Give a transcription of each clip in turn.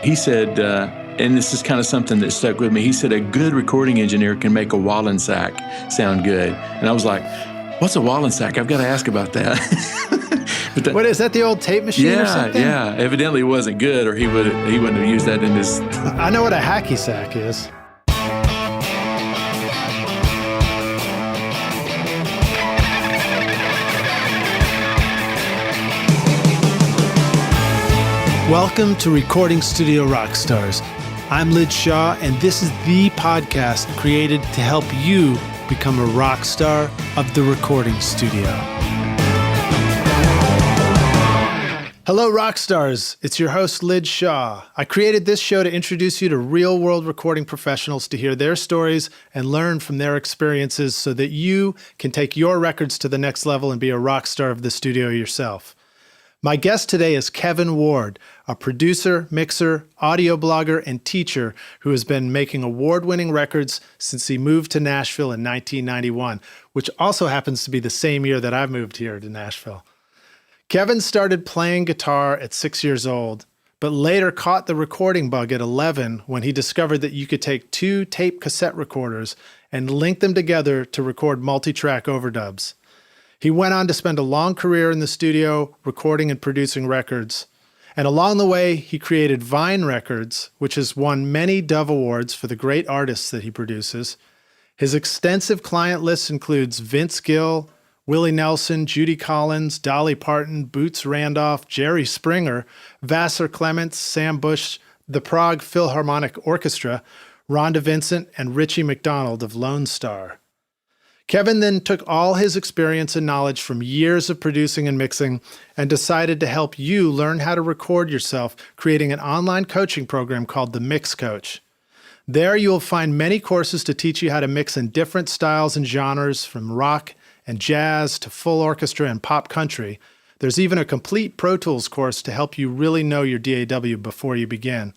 He said, and this is kind of something that stuck with me. He said, a good recording engineer can make a Wallensack sound good. And I was like, what's a Wallensack? I've got to ask about that. What is that, the old tape machine or something? Yeah. Evidently it wasn't good, or he wouldn't have used that in his... I know what a hacky sack is. Welcome to Recording Studio Rockstars. I'm Lid Shaw, and this is the podcast created to help you become a rock star of the recording studio. Hello, rock stars. It's your host, Lid Shaw. I created this show to introduce you to real-world recording professionals to hear their stories and learn from their experiences so that you can take your records to the next level and be a rock star of the studio yourself. My guest today is Kevin Ward, a producer, mixer, audio blogger, and teacher who has been making award-winning records since he moved to Nashville in 1991, which also happens to be the same year that I moved here to Nashville. Kevin started playing guitar at 6 years old, but later caught the recording bug at 11 when he discovered that you could take two tape cassette recorders and link them together to record multi-track overdubs. He went on to spend a long career in the studio, recording and producing records. And along the way, he created Vine Records, which has won many Dove Awards for the great artists that he produces. His extensive client list includes Vince Gill, Willie Nelson, Judy Collins, Dolly Parton, Boots Randolph, Jerry Springer, Vassar Clements, Sam Bush, the Prague Philharmonic Orchestra, Rhonda Vincent, and Richie McDonald of Lone Star. Kevin then took all his experience and knowledge from years of producing and mixing and decided to help you learn how to record yourself, creating an online coaching program called The Mix Coach. There you will find many courses to teach you how to mix in different styles and genres, from rock and jazz to full orchestra and pop country. There's even a complete Pro Tools course to help you really know your DAW before you begin.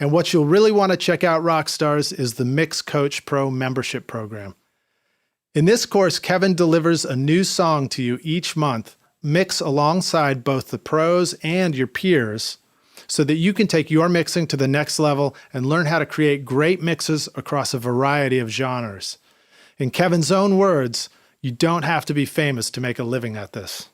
And what you'll really want to check out, rock stars, is the Mix Coach Pro membership program. In this course, Kevin delivers a new song to you each month, mix alongside both the pros and your peers, so that you can take your mixing to the next level and learn how to create great mixes across a variety of genres. In Kevin's own words, you don't have to be famous to make a living at this.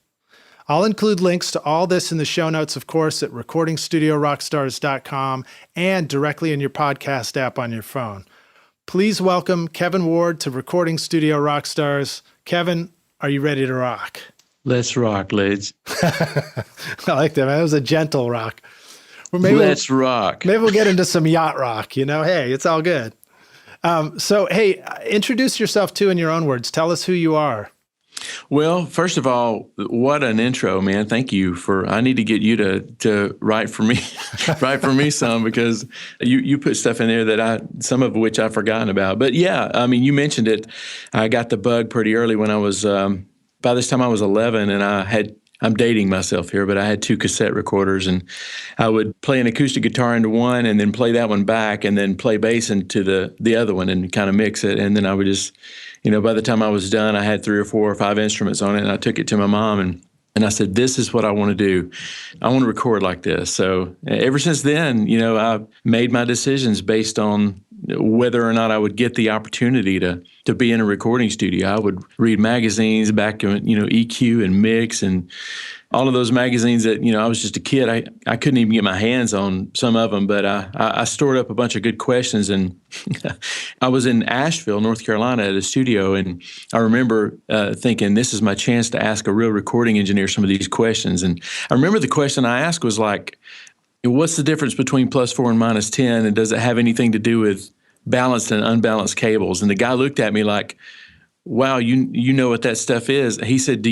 I'll include links to all this in the show notes, of course, at recordingstudiorockstars.com and directly in your podcast app on your phone. Please welcome Kevin Ward to Recording Studio Rockstars. Kevin, are you ready to rock? Let's rock, Lids. I like that, man. That was a gentle rock. Well, Let's rock. Maybe we'll get into some yacht rock, Hey, it's all good. Hey, introduce yourself too in your own words. Tell us who you are. Well, first of all, what an intro, man. Thank you I need to get you to write for me, write for me some, because you put stuff in there that some of which I've forgotten about. But yeah, I mean, you mentioned it. I got the bug pretty early when I was, by this time I was 11, and I'm dating myself here, but I had two cassette recorders, and I would play an acoustic guitar into one and then play that one back and then play bass into the other one and kind of mix it. And then I would just, by the time I was done, I had 3 or 4 or 5 instruments on it, and I took it to my mom and I said, this is what I want to do. I want to record like this. So ever since then, I've made my decisions based on whether or not I would get the opportunity to be in a recording studio. I would read magazines back in, EQ and Mix and all of those magazines that, I was just a kid. I couldn't even get my hands on some of them, but I stored up a bunch of good questions. And I was in Asheville, North Carolina at a studio, and I remember thinking, this is my chance to ask a real recording engineer some of these questions. And I remember the question I asked was like, what's the difference between +4 and -10, and does it have anything to do with balanced and unbalanced cables? And the guy looked at me like, wow, you know what that stuff is. He said,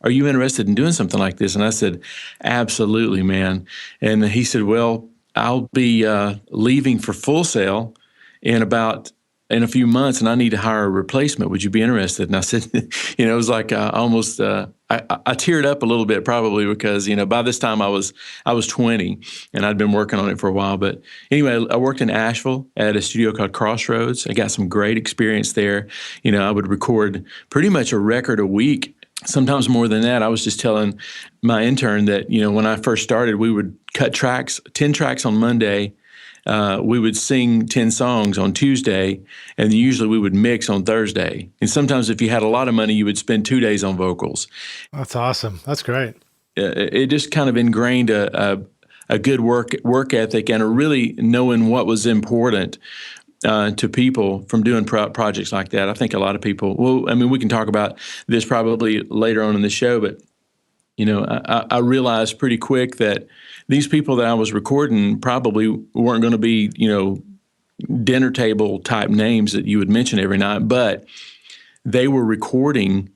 are you interested in doing something like this? And I said, absolutely, man. And he said, well, I'll be leaving for Full Sail in a few months, and I need to hire a replacement. Would you be interested? And I said, it was like almost, I teared up a little bit probably because, by this time I was 20 and I'd been working on it for a while. But anyway, I worked in Asheville at a studio called Crossroads. I got some great experience there. I would record pretty much a record a week. Sometimes more than that. I was just telling my intern that, when I first started, we would cut tracks, 10 tracks on Monday. We would sing 10 songs on Tuesday, and usually we would mix on Thursday. And sometimes if you had a lot of money, you would spend 2 days on vocals. That's awesome. That's great. It just kind of ingrained a good work ethic and a really knowing what was important to people from doing projects like that. I think a lot of people, well, I mean, we can talk about this probably later on in the show, but I realized pretty quick that these people that I was recording probably weren't going to be, dinner table type names that you would mention every night, but they were recording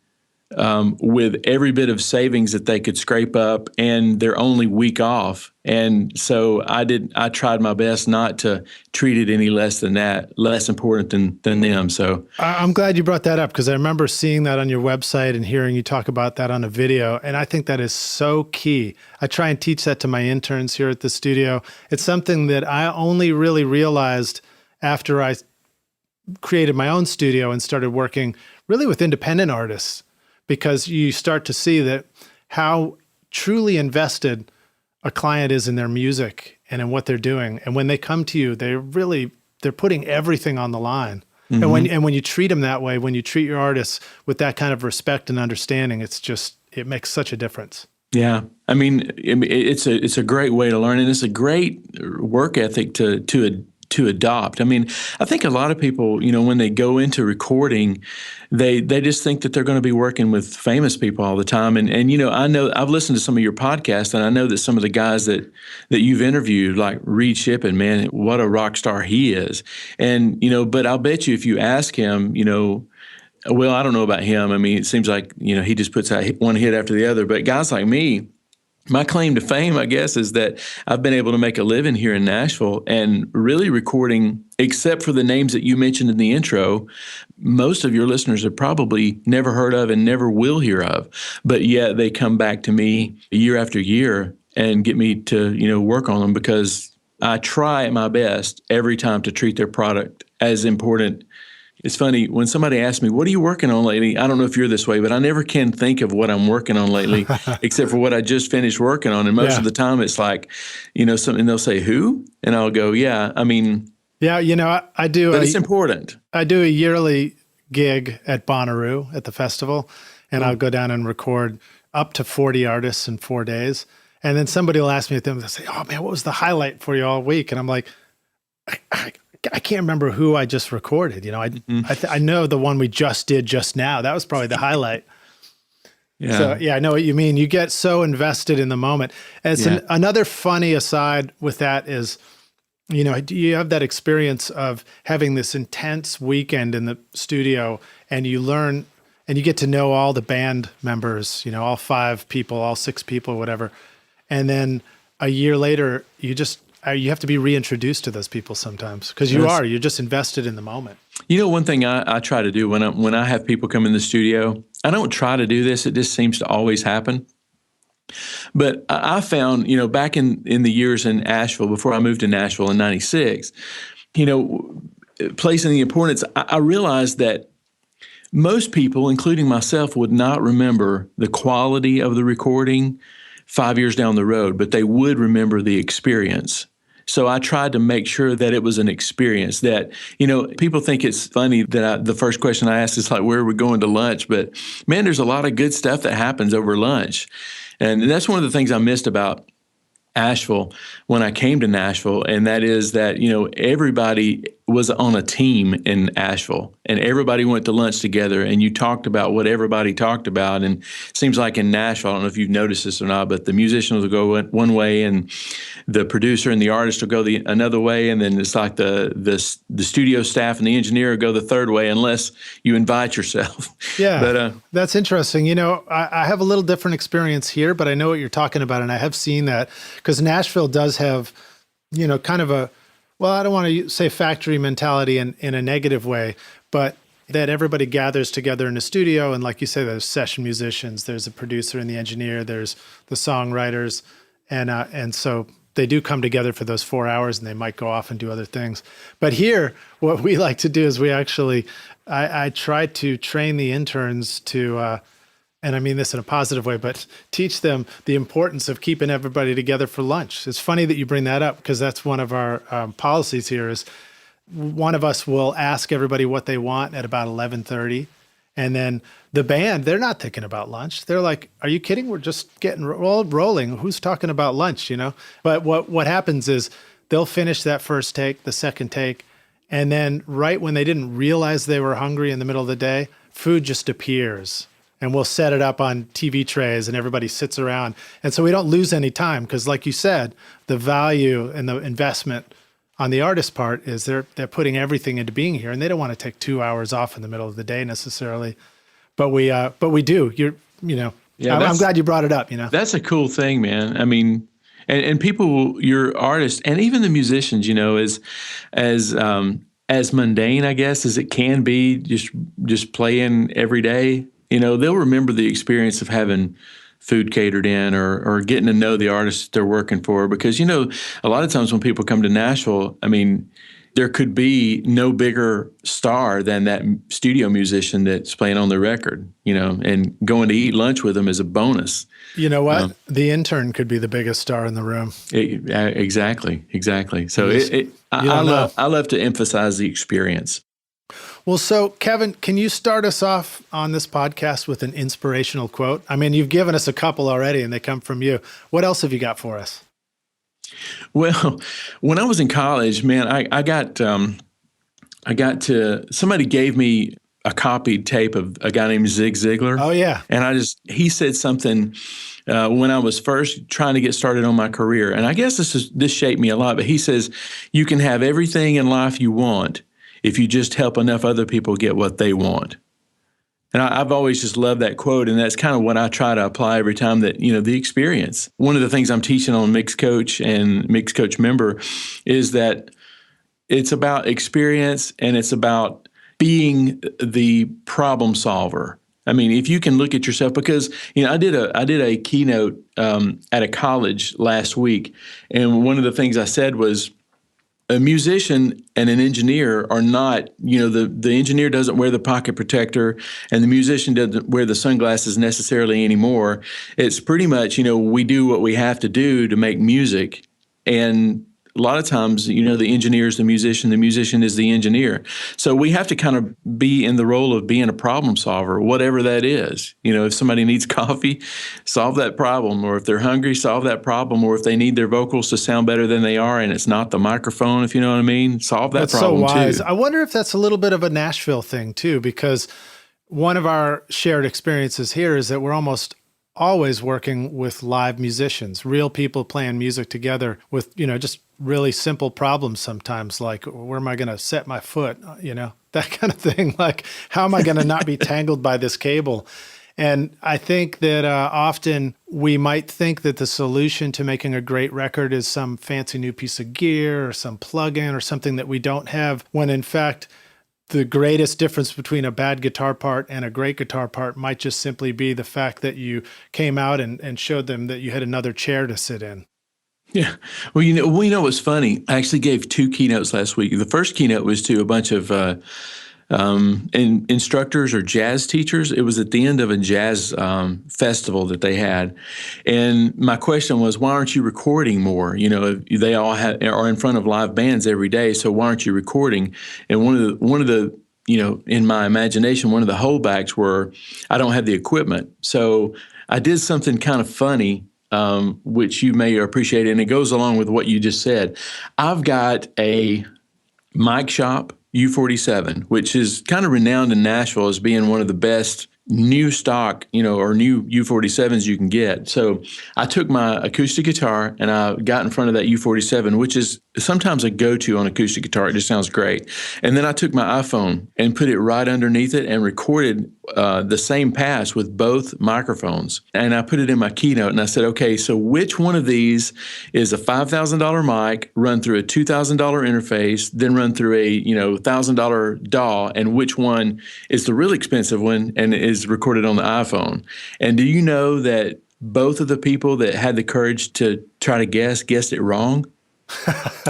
with every bit of savings that they could scrape up and their only week off. And so I tried my best not to treat it any less than that, less important than them. So I'm glad you brought that up because I remember seeing that on your website and hearing you talk about that on a video. And I think that is so key. I try and teach that to my interns here at the studio. It's something that I only really realized after I created my own studio and started working really with independent artists, because you start to see that how truly invested a client is in their music and in what they're doing. And when they come to you, they're putting everything on the line. Mm-hmm. And when you treat them that way, when you treat your artists with that kind of respect and understanding, it makes such a difference. Yeah. I mean, it's a great way to learn, and it's a great work ethic to adopt. I mean, I think a lot of people, when they go into recording, they just think that they're going to be working with famous people all the time. And I know I've listened to some of your podcasts, and I know that some of the guys that you've interviewed, like Reed Shippen, man, what a rock star he is. And, but I'll bet you if you ask him, well, I don't know about him. I mean, it seems like, he just puts out one hit after the other. But guys like me, my claim to fame, I guess, is that I've been able to make a living here in Nashville and really recording, except for the names that you mentioned in the intro, most of your listeners have probably never heard of and never will hear of. But yet they come back to me year after year and get me to, work on them because I try my best every time to treat their product as important. It's funny, when somebody asks me, what are you working on lately? I don't know if you're this way, but I never can think of what I'm working on lately, except for what I just finished working on. And most of the time it's like, something they'll say, who? And I'll go, yeah, I mean. Yeah, I do. But it's important. I do a yearly gig at Bonnaroo at the festival, and I'll go down and record up to 40 artists in 4 days. And then somebody will ask me at them, they'll say, oh man, what was the highlight for you all week? And I'm like, I can't remember who I just recorded. I know the one we just did just now. That was probably the highlight. Yeah. So yeah, I know what you mean. You get so invested in the moment. And another funny aside with that is, do you have that experience of having this intense weekend in the studio and you learn and you get to know all the band members, all 5 people, all 6 people, whatever. And then a year later, you have to be reintroduced to those people sometimes because you're just invested in the moment. One thing I try to do when I have people come in the studio, I don't try to do this. It just seems to always happen. But I found, back in the years in Asheville, before I moved to Nashville in 96, placing the importance, I realized that most people, including myself, would not remember the quality of the recording 5 years down the road, but they would remember the experience. So I tried to make sure that it was an experience that, people think it's funny that the first question I ask is like, where are we going to lunch? But man, there's a lot of good stuff that happens over lunch. And that's one of the things I missed about Asheville when I came to Nashville. And that is that, everybody was on a team in Asheville and everybody went to lunch together and you talked about what everybody talked about. And it seems like in Nashville, I don't know if you've noticed this or not, but the musicians will go one way and the producer and the artist will go another way. And then it's like the studio staff and the engineer will go the third way unless you invite yourself. Yeah, but, that's interesting. I have a little different experience here, but I know what you're talking about. And I have seen that because Nashville does have, kind of I don't want to say factory mentality in a negative way, but that everybody gathers together in a studio. And like you say, there's session musicians, there's a producer and the engineer, there's the songwriters. And so they do come together for those 4 hours and they might go off and do other things. But here, what we like to do is I try to train the interns to and I mean this in a positive way, but teach them the importance of keeping everybody together for lunch. It's funny that you bring that up because that's one of our policies here is one of us will ask everybody what they want at about 11:30. And then the band, they're not thinking about lunch. They're like, are you kidding? We're just getting rolling. Who's talking about lunch, But what happens is they'll finish that first take, the second take, and then right when they didn't realize they were hungry in the middle of the day, food just appears. And we'll set it up on TV trays and everybody sits around. And so we don't lose any time because like you said, the value and the investment on the artist part is they're putting everything into being here and they don't want to take 2 hours off in the middle of the day necessarily. But we do. I'm glad you brought it up, That's a cool thing, man. I mean, and people, your artists and even the musicians, as mundane, I guess, as it can be, just playing every day, they'll remember the experience of having food catered in or getting to know the artists they're working for. Because, a lot of times when people come to Nashville, I mean, there could be no bigger star than that studio musician that's playing on the record, and going to eat lunch with them is a bonus. You know what? The intern could be the biggest star in the room. Exactly. So I love to emphasize the experience. Well, so Kevin, can you start us off on this podcast with an inspirational quote? I mean, you've given us a couple already and they come from you. What else have you got for us? Well, when I was in college, man, I got to, somebody gave me a copied tape of a guy named Zig Ziglar. Oh, yeah. And he said something when I was first trying to get started on my career. And I guess this shaped me a lot, but he says, you can have everything in life you want if you just help enough other people get what they want. And I've always just loved that quote, and that's kind of what I try to apply every time that, the experience. One of the things I'm teaching on Mixed Coach and Mixed Coach Member is that it's about experience and it's about being the problem solver. I mean, if you can look at yourself, because, I did a keynote at a college last week, and one of the things I said was, a musician and an engineer are not, the engineer doesn't wear the pocket protector and the musician doesn't wear the sunglasses necessarily anymore. It's pretty much, we do what we have to do to make music. And a lot of times, the engineer is the musician is the engineer. So we have to kind of be in the role of being a problem solver, whatever that is. If somebody needs coffee, solve that problem. Or if they're hungry, solve that problem. Or if they need their vocals to sound better than they are and it's not the microphone, if you know what I mean, solve that problem too. That's so wise. I wonder if that's a little bit of a Nashville thing too, because one of our shared experiences here is that we're almost always working with live musicians, real people playing music together with, just really simple problems sometimes, like where am I going to set my foot, that kind of thing. Like, how am I going to not be tangled by this cable? And I think that often we might think that the solution to making a great record is some fancy new piece of gear or some plug-in or something that we don't have, when in fact, the greatest difference between a bad guitar part and a great guitar part might just simply be the fact that you came out and showed them that you had another chair to sit in. Yeah. Well, what's funny? I actually gave 2 keynotes last week. The first keynote was to a bunch of instructors or jazz teachers. It was at the end of a jazz festival that they had. And my question was, why aren't you recording more? They all are in front of live bands every day, so why aren't you recording? And one of the in my imagination, one of the holdbacks were, I don't have the equipment. So I did something kind of funny, which you may appreciate, and it goes along with what you just said. I've got a mic shop U47, which is kind of renowned in Nashville as being one of the best new stock, or new U47s you can get. So I took my acoustic guitar and I got in front of that U47, which is sometimes a go-to on acoustic guitar. It just sounds great. And then I took my iPhone and put it right underneath it and recorded the same pass with both microphones. And I put it in my keynote and I said, okay, so which one of these is a $5,000 mic, run through a $2,000 interface, then run through a $1,000 DAW, and which one is the really expensive one and is recorded on the iPhone? And do you know that both of the people that had the courage to try to guessed it wrong?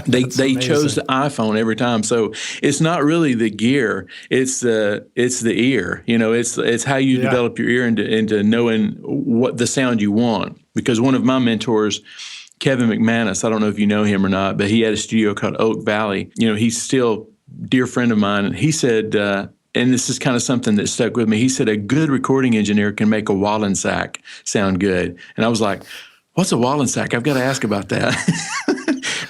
They chose amazing. the iPhone every time. So it's not really the gear, it's the ear. It's how you Yeah. develop your ear into knowing what the sound you want. Because one of my mentors, Kevin McManus, I don't know if you know him or not, but he had a studio called Oak Valley. He's still a dear friend of mine. And he said, and this is kind of something that stuck with me. He said, a good recording engineer can make a Wallensack sound good. And I was like, what's a Wallensack? I've got to ask about that.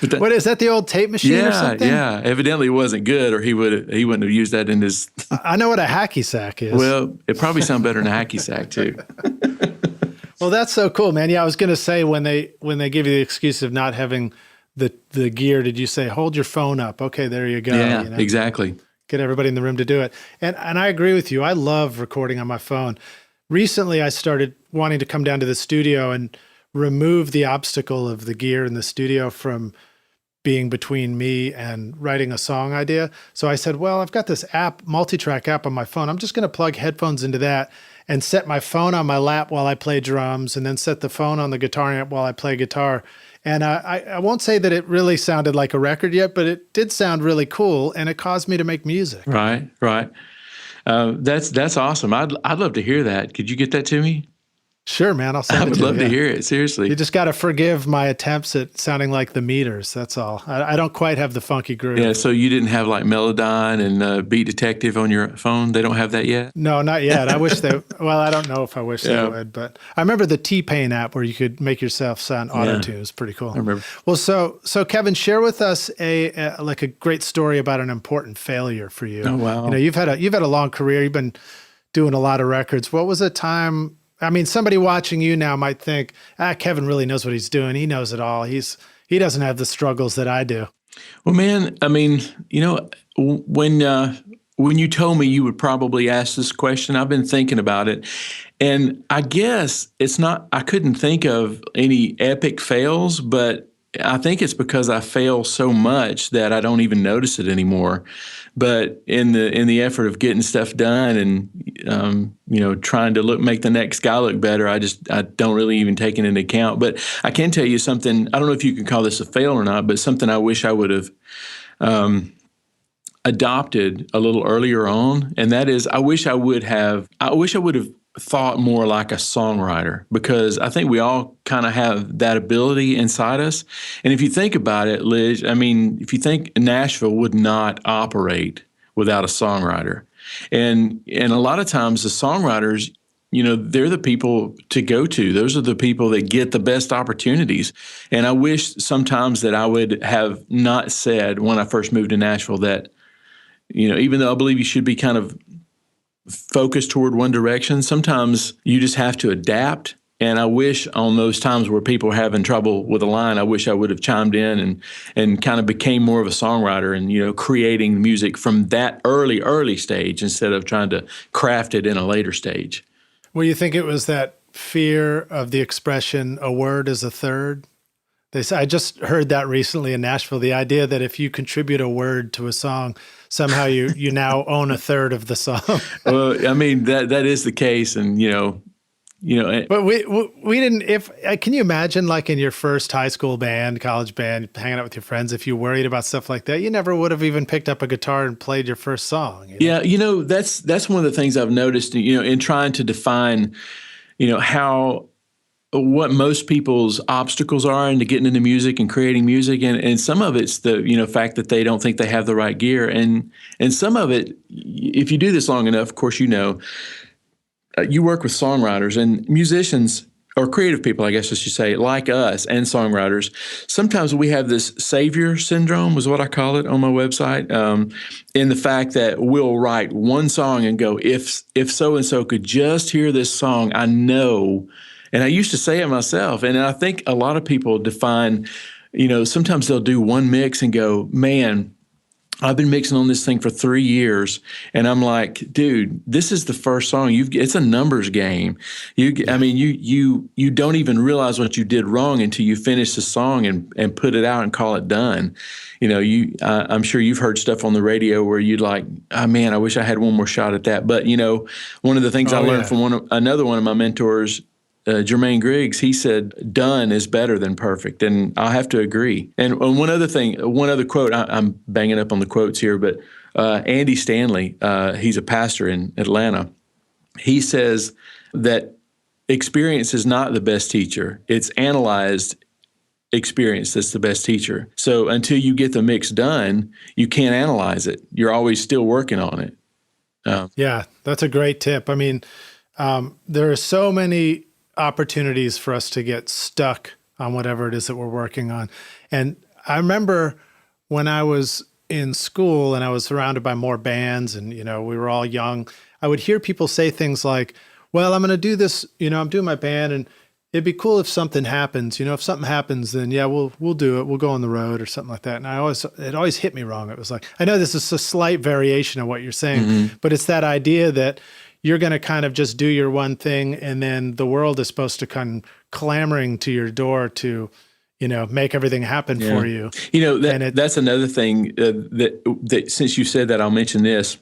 But What is that, the old tape machine or something? yeah. Evidently it wasn't good, or he wouldn't have used that in his. I know what a hacky sack is. Well, it probably sounded better than a hacky sack too. Well, that's so cool, man. Yeah, I was going to say when they give you the excuse of not having the gear, did you say hold your phone up? Okay, there you go. Yeah, exactly. Get everybody in the room to do it. And I agree with you. I love recording on my phone. Recently, I started wanting to come down to the studio and remove the obstacle of the gear in the studio from being between me and writing a song idea. So I said, well, I've got this app, multi-track app on my phone. I'm just going to plug headphones into that and set my phone on my lap while I play drums, and then set the phone on the guitar amp while I play guitar. And I won't say that it really sounded like a record yet, but it did sound really cool, and it caused me to make music. Right. That's awesome. I'd love to hear that. Could you get that to me? Sure, man. I'll send it to you. I would love to hear it. Seriously. You just got to forgive my attempts at sounding like the Meters. That's all. I don't quite have the funky groove. Yeah. So you didn't have like Melodyne and Beat Detective on your phone? They don't have that yet? No, not yet. I wish they, well, I don't know if I wish they would, but I remember the T-Pain app where you could make yourself sound auto-tune. It was pretty cool. I remember. Well, so Kevin, share with us a great story about an important failure for you. Oh, wow. You've had a long career. You've been doing a lot of records. What was a time? I mean, somebody watching you now might think, Kevin really knows what he's doing. He knows it all. He doesn't have the struggles that I do. Well, man, I mean, when you told me you would probably ask this question, I've been thinking about it. And I guess I couldn't think of any epic fails, but I think it's because I fail so much that I don't even notice it anymore. But in the effort of getting stuff done and trying to make the next guy look better, I don't really even take it into account. But I can tell you something. I don't know if you can call this a fail or not, but something I wish I would have adopted a little earlier on, and that is I wish I would have thought more like a songwriter, because I think we all kind of have that ability inside us. And if you think about it, Liz, I mean, if you think Nashville would not operate without a songwriter, and a lot of times the songwriters, they're the people to go to. Those are the people that get the best opportunities. And I wish sometimes that I would have not said when I first moved to Nashville that, even though I believe you should be kind of focused toward one direction, sometimes you just have to adapt. And I wish on those times where people are having trouble with a line, I wish I would have chimed in and kind of became more of a songwriter and, creating music from that early stage instead of trying to craft it in a later stage. Well, you think it was that fear of the expression, a word is a third? I just heard that recently in Nashville, the idea that if you contribute a word to a song, somehow you now own a third of the song. Well, I mean, that is the case. And, but we didn't, can you imagine like in your first high school band, college band, hanging out with your friends, if you worried about stuff like that, you never would have even picked up a guitar and played your first song. Yeah. That's one of the things I've noticed, in trying to define, what most people's obstacles are into getting into music and creating music. And some of it's the, fact that they don't think they have the right gear. And some of it, if you do this long enough, of course, you work with songwriters and musicians, or creative people, I guess I should say, like us and songwriters. Sometimes we have this savior syndrome, is what I call it on my website, in the fact that we'll write one song and go, if so-and-so could just hear this song, I know. And I used to say it myself. And I think a lot of people define, sometimes they'll do one mix and go, man, I've been mixing on this thing for 3 years. And I'm like, dude, this is the first song. It's a numbers game. You don't even realize what you did wrong until you finish the song and put it out and call it done. I'm sure you've heard stuff on the radio where you'd like, man, I wish I had one more shot at that. But, one of the things I learned from another one of my mentors, Jermaine Griggs, he said, done is better than perfect. And I'll have to agree. And one other quote, I'm banging up on the quotes here, but Andy Stanley, he's a pastor in Atlanta. He says that experience is not the best teacher. It's analyzed experience that's the best teacher. So until you get the mix done, you can't analyze it. You're always still working on it. Yeah, that's a great tip. I mean, there are so many opportunities for us to get stuck on whatever it is that we're working on. And I remember when I was in school and I was surrounded by more bands and, we were all young, I would hear people say things like, well, I'm going to do this, I'm doing my band and it'd be cool if something happens, if something happens, then yeah, we'll do it. We'll go on the road or something like that. And it always hit me wrong. It was like, I know this is a slight variation of what you're saying, but it's that idea that you're going to kind of just do your one thing. And then the world is supposed to come clamoring to your door to, make everything happen for you. That's another thing that since you said that, I'll mention this.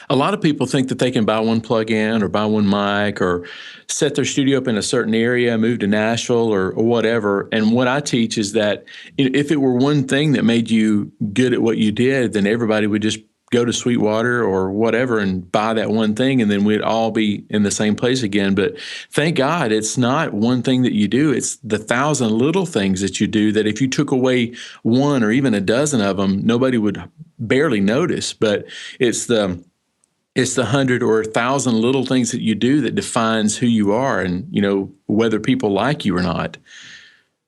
A lot of people think that they can buy one plug-in or buy one mic or set their studio up in a certain area, move to Nashville or whatever. And what I teach is that if it were one thing that made you good at what you did, then everybody would just go to Sweetwater or whatever and buy that one thing, and then we'd all be in the same place again. But thank God it's not one thing that you do. It's the 1,000 little things that you do that if you took away one or even a dozen of them, nobody would barely notice. But it's the 100 or 1,000 little things that you do that defines who you are and, whether people like you or not.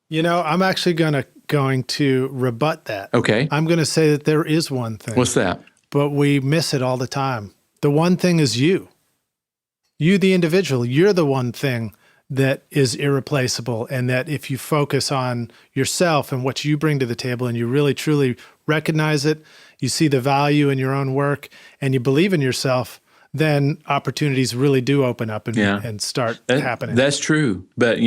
I'm actually going to rebut that. Okay. I'm going to say that there is one thing. What's that? But we miss it all the time. The one thing is you. You, the individual, you're the one thing that is irreplaceable. And that if you focus on yourself and what you bring to the table and you really, truly recognize it, you see the value in your own work and you believe in yourself, then opportunities really do open up and start happening. That's true. But,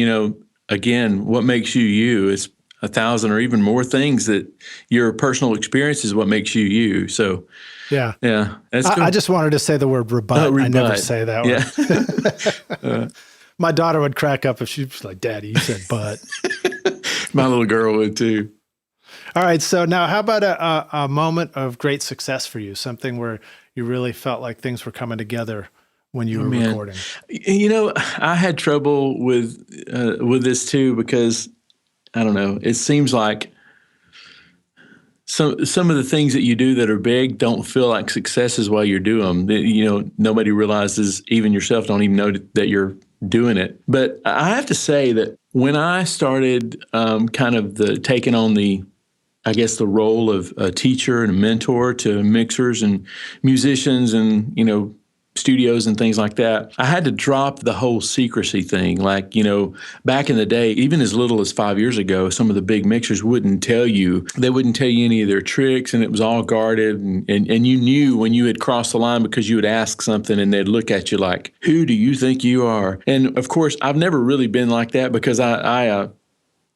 again, what makes you you is 1,000 or even more things that your personal experience is what makes you you. So, yeah, that's cool. I just wanted to say the word rebut. I never say that word. My daughter would crack up if she was like, Daddy, you said but. My little girl would too. All right. So now how about a moment of great success for you? Something where you really felt like things were coming together when you were recording? I had trouble with this too, because I don't know, it seems like some of the things that you do that are big don't feel like successes while you're doing them. Nobody realizes, even yourself don't even know that you're doing it. But I have to say that when I started kind of taking on the role of a teacher and a mentor to mixers and musicians and, studios and things like that, I had to drop the whole secrecy thing. Like, back in the day, even as little as 5 years ago, some of the big mixers wouldn't tell you any of their tricks, and it was all guarded. And you knew when you had crossed the line because you would ask something and they'd look at you like, who do you think you are? And of course, I've never really been like that because I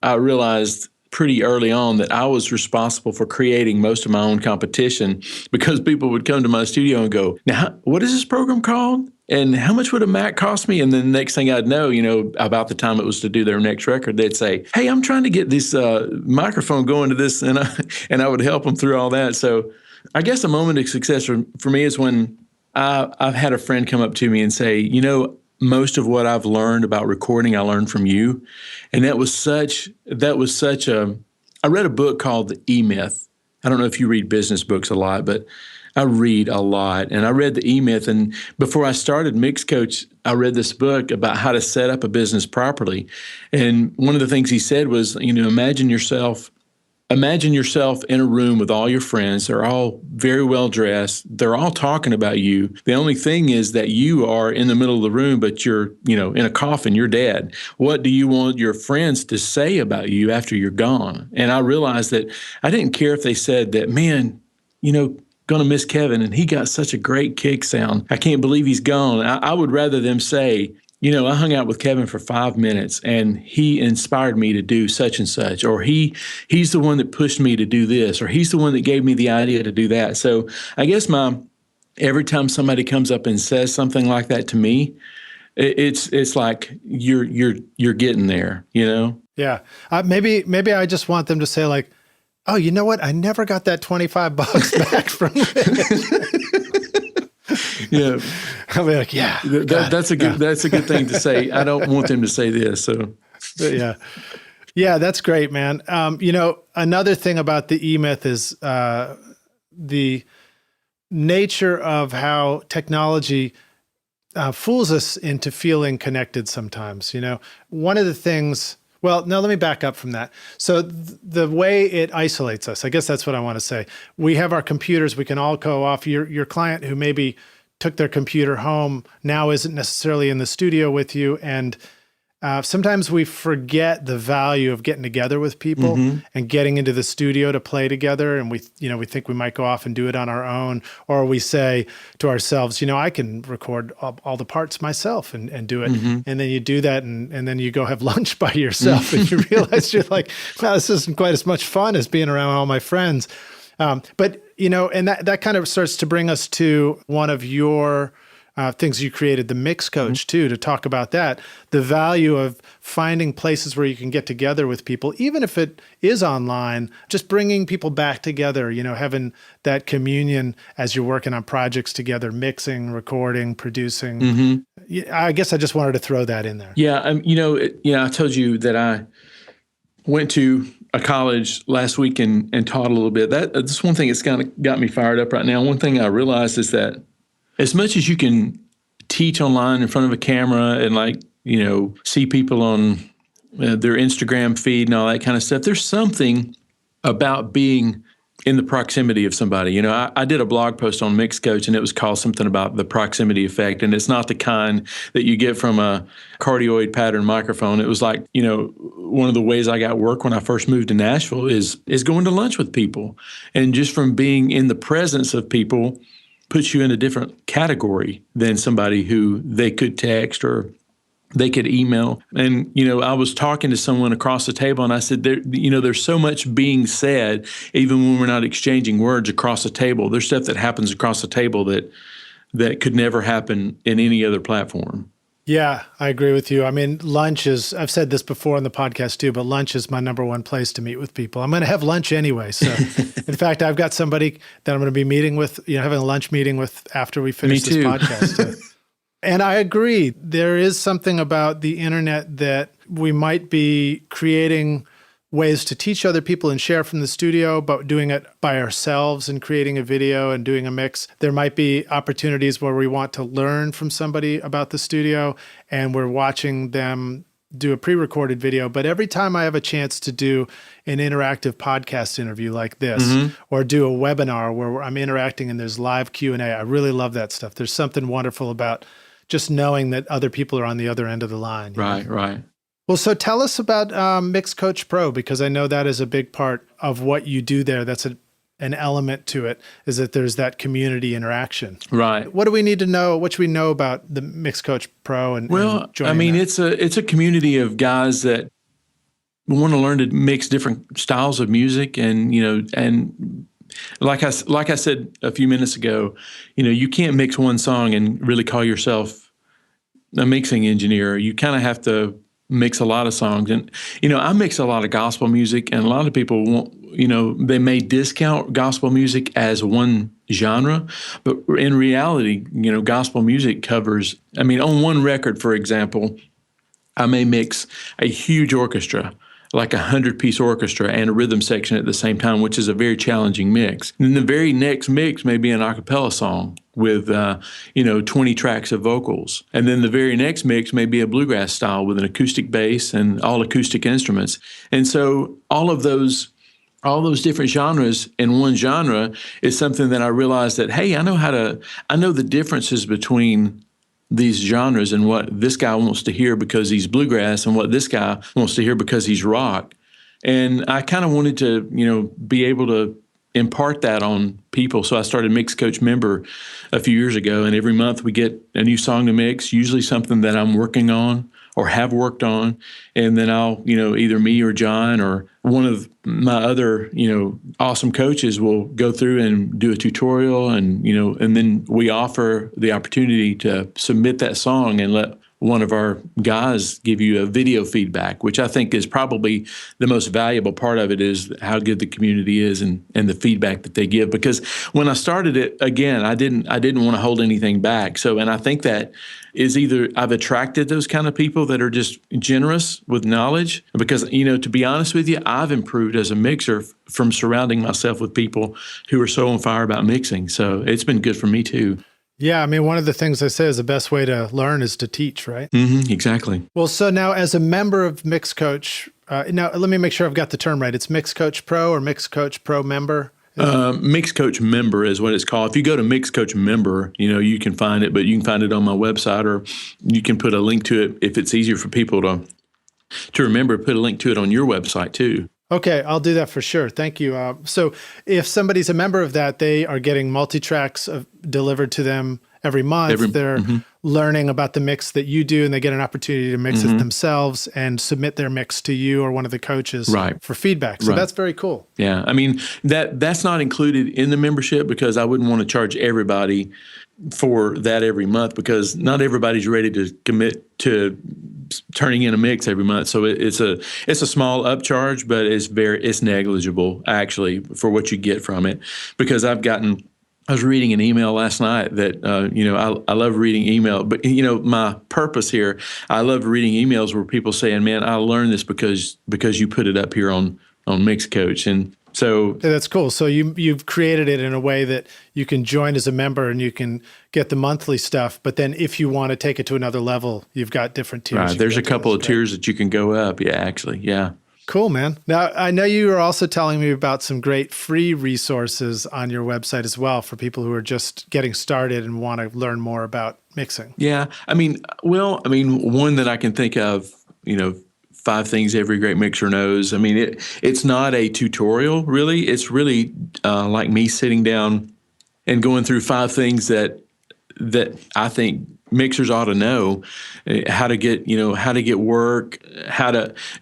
realized pretty early on that I was responsible for creating most of my own competition, because people would come to my studio and go, now, what is this program called? And how much would a Mac cost me? And then the next thing I'd know, about the time it was to do their next record, they'd say, hey, I'm trying to get this microphone going to this. And I would help them through all that. So I guess a moment of success for me is when I've had a friend come up to me and say, most of what I've learned about recording, I learned from you. And that was such I read a book called The E-Myth. I don't know if you read business books a lot, but I read a lot. And I read The E-Myth. And before I started Mix Coach, I read this book about how to set up a business properly. And one of the things he said was, imagine yourself in a room with all your friends. They're all very well dressed. They're all talking about you. The only thing is that you are in the middle of the room, but you're, in a coffin, you're dead. What do you want your friends to say about you after you're gone? And I realized that I didn't care if they said that, man, going to miss Kevin, and he got such a great kick sound. I can't believe he's gone. I would rather them say, I hung out with Kevin for 5 minutes and he inspired me to do such and such, or he's the one that pushed me to do this, or he's the one that gave me the idea to do that. So I guess every time somebody comes up and says something like that to me, it's like you're getting there, you know? Yeah. Maybe I just want them to say like, oh, you know what? I never got that $25 back from Yeah. I'll be like, yeah. That's a good thing to say. I don't want them to say this. So yeah. Yeah, that's great, man. You know, another thing about the E-Myth is the nature of how technology fools us into feeling connected sometimes. You know, one of the things, well, no, let me back up from that. So the way it isolates us, I guess that's what I want to say. We have our computers, we can all go off. Your client who maybe took their computer home now isn't necessarily in the studio with you. And sometimes we forget the value of getting together with people and getting into the studio to play together. And we think we might go off and do it on our own, or we say to ourselves, you know, I can record all the parts myself and do it. And then you do that, and then you go have lunch by yourself, and you realize you're like, wow, this isn't quite as much fun as being around all my friends. But you know, and that kind of starts to bring us to one of your things you created, the Mix Coach, too, to talk about that, the value of finding places where you can get together with people, even if it is online, just bringing people back together, you know, having that communion as you're working on projects together, mixing, recording, producing. I guess I just wanted to throw that in there. Yeah. You know, I told you that I went to a college last week and taught a little bit. That's one thing that's kind of got me fired up right now. One thing I realized is that as much as you can teach online in front of a camera and like, you know, see people on their Instagram feed and all that kind of stuff, there's something about being in the proximity of somebody. You know, I did a blog post on Mix Coach, and it was called something about the proximity effect. And it's not the kind that you get from a cardioid pattern microphone. It was like, you know, one of the ways I got work when I first moved to Nashville is going to lunch with people. And just from being in the presence of people puts you in a different category than somebody who they could text or they could email. And, you know, I was talking to someone across the table, and I said, there's so much being said, even when we're not exchanging words across the table. There's stuff that happens across the table that could never happen in any other platform. Yeah, I agree with you. I mean, lunch is, I've said this before on the podcast too, but lunch is my number one place to meet with people. I'm going to have lunch anyway. So in fact, I've got somebody that I'm going to be meeting with, you know, having a lunch meeting with after we finish this podcast. And I agree. There is something about the internet that we might be creating ways to teach other people and share from the studio, but doing it by ourselves and creating a video and doing a mix. There might be opportunities where we want to learn from somebody about the studio and we're watching them do a pre-recorded video. But every time I have a chance to do an interactive podcast interview like this, or do a webinar where I'm interacting and there's live Q&A, I really love that stuff. There's something wonderful about just knowing that other people are on the other end of the line. Right. Well, so tell us about Mix Coach Pro, because I know that is a big part of what you do there. That's an element to it, is that there's that community interaction. Right. What do we need to know? What should we know about the Mix Coach Pro? And I mean, that? it's a community of guys that want to learn to mix different styles of music, and you know, and like I said a few minutes ago, you know, you can't mix one song and really call yourself a mixing engineer. You kind of have to mix a lot of songs. And, you know, I mix a lot of gospel music, and a lot of people won't, you know, they may discount gospel music as one genre, but in reality, you know, gospel music covers, I mean, on one record, for example, I may mix a huge orchestra, like 100-piece orchestra and a rhythm section at the same time, which is a very challenging mix. And then the very next mix may be an a cappella song with, 20 tracks of vocals. And then the very next mix may be a bluegrass style with an acoustic bass and all acoustic instruments. And so all those different genres in one genre is something that I realized that, hey, I know the differences between these genres and what this guy wants to hear because he's bluegrass and what this guy wants to hear because he's rock. And I kind of wanted to, you know, be able to impart that on people. So I started Mix Coach Member a few years ago, and every month we get a new song to mix, usually something that I'm working on or have worked on. And then I'll, you know, either me or John or one of my other, you know, awesome coaches will go through and do a tutorial, and, you know, and then we offer the opportunity to submit that song and let one of our guys give you a video feedback, which I think is probably the most valuable part of it, is how good the community is and the feedback that they give. Because when I started it, again, I didn't want to hold anything back. So, and I think that is either I've attracted those kind of people that are just generous with knowledge, because, to be honest with you, I've improved as a mixer from surrounding myself with people who are so on fire about mixing. So it's been good for me too. Yeah, I mean, one of the things I say is the best way to learn is to teach, right? Mm-hmm, exactly. Well, so now as a member of Mix Coach, now let me make sure I've got the term right. It's Mix Coach Pro or Mix Coach Pro member? Mix Coach Member is what it's called. If you go to Mix Coach Member, you can find it, but you can find it on my website, or you can put a link to it if it's easier for people to remember. Put a link to it on your website too. Okay, I'll do that for sure. Thank you. So if somebody's a member of that, they are getting multi-tracks delivered to them every month. They're learning about the mix that you do, and they get an opportunity to mix it themselves and submit their mix to you or one of the coaches for feedback. So that's very cool. Yeah, I mean, that's not included in the membership, because I wouldn't want to charge everybody for that every month, because not everybody's ready to commit to turning in a mix every month. So it's a small upcharge, but it's negligible actually for what you get from it. Because I was reading an email last night that, I love reading email, but my purpose here, I love reading emails where people saying, man, I learned this because you put it up here on Mix Coach. And so that's cool. So you've created it in a way that you can join as a member and you can get the monthly stuff. But then if you want to take it to another level, you've got different tiers. Right. There's a couple of tiers that you can go up. Yeah, actually. Yeah. Cool, man. Now, I know you were also telling me about some great free resources on your website as well for people who are just getting started and want to learn more about mixing. Yeah. I mean, one that I can think of, 5 things every great mixer knows. I mean, it's not a tutorial, really. It's really like me sitting down and going through 5 things that I think mixers ought to know, how to get work,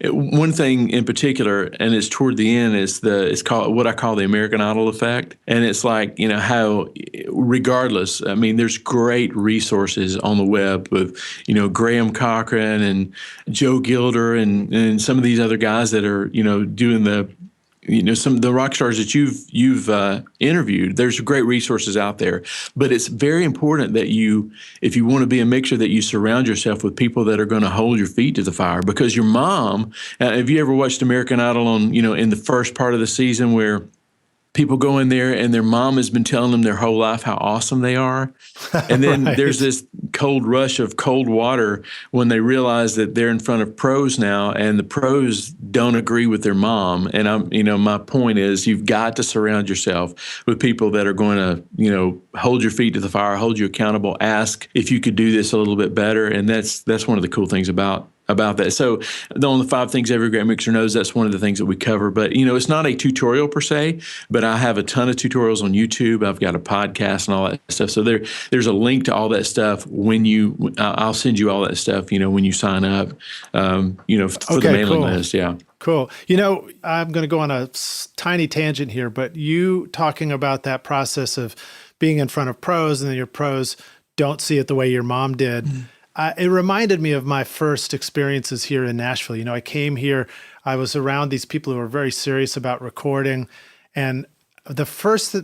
one thing in particular, and it's toward the end, it's called what I call the American Idol effect. And it's like, how regardless, I mean, there's great resources on the web with, Graham Cochran and Joe Gilder and some of these other guys that are, doing some of the rock stars that you've interviewed. There's great resources out there, but it's very important that if you want to be a mixer, that you surround yourself with people that are going to hold your feet to the fire. Because your mom, have you ever watched American Idol in the first part of the season where people go in there and their mom has been telling them their whole life how awesome they are. And then there's this cold rush of cold water when they realize that they're in front of pros now, and the pros don't agree with their mom. And my point is, you've got to surround yourself with people that are going to, hold your feet to the fire, hold you accountable, ask if you could do this a little bit better. And that's one of the cool things about that. So on the 5 things every great mixer knows, that's one of the things that we cover. But, it's not a tutorial per se, but I have a ton of tutorials on YouTube. I've got a podcast and all that stuff. So there's a link to all that stuff I'll send you all that stuff, when you sign up, for the mailing list. Yeah. Cool. I'm going to go on a tiny tangent here, but you talking about that process of being in front of pros, and then your pros don't see it the way your mom did. It reminded me of my first experiences here in Nashville. I came here, I was around these people who were very serious about recording. And the first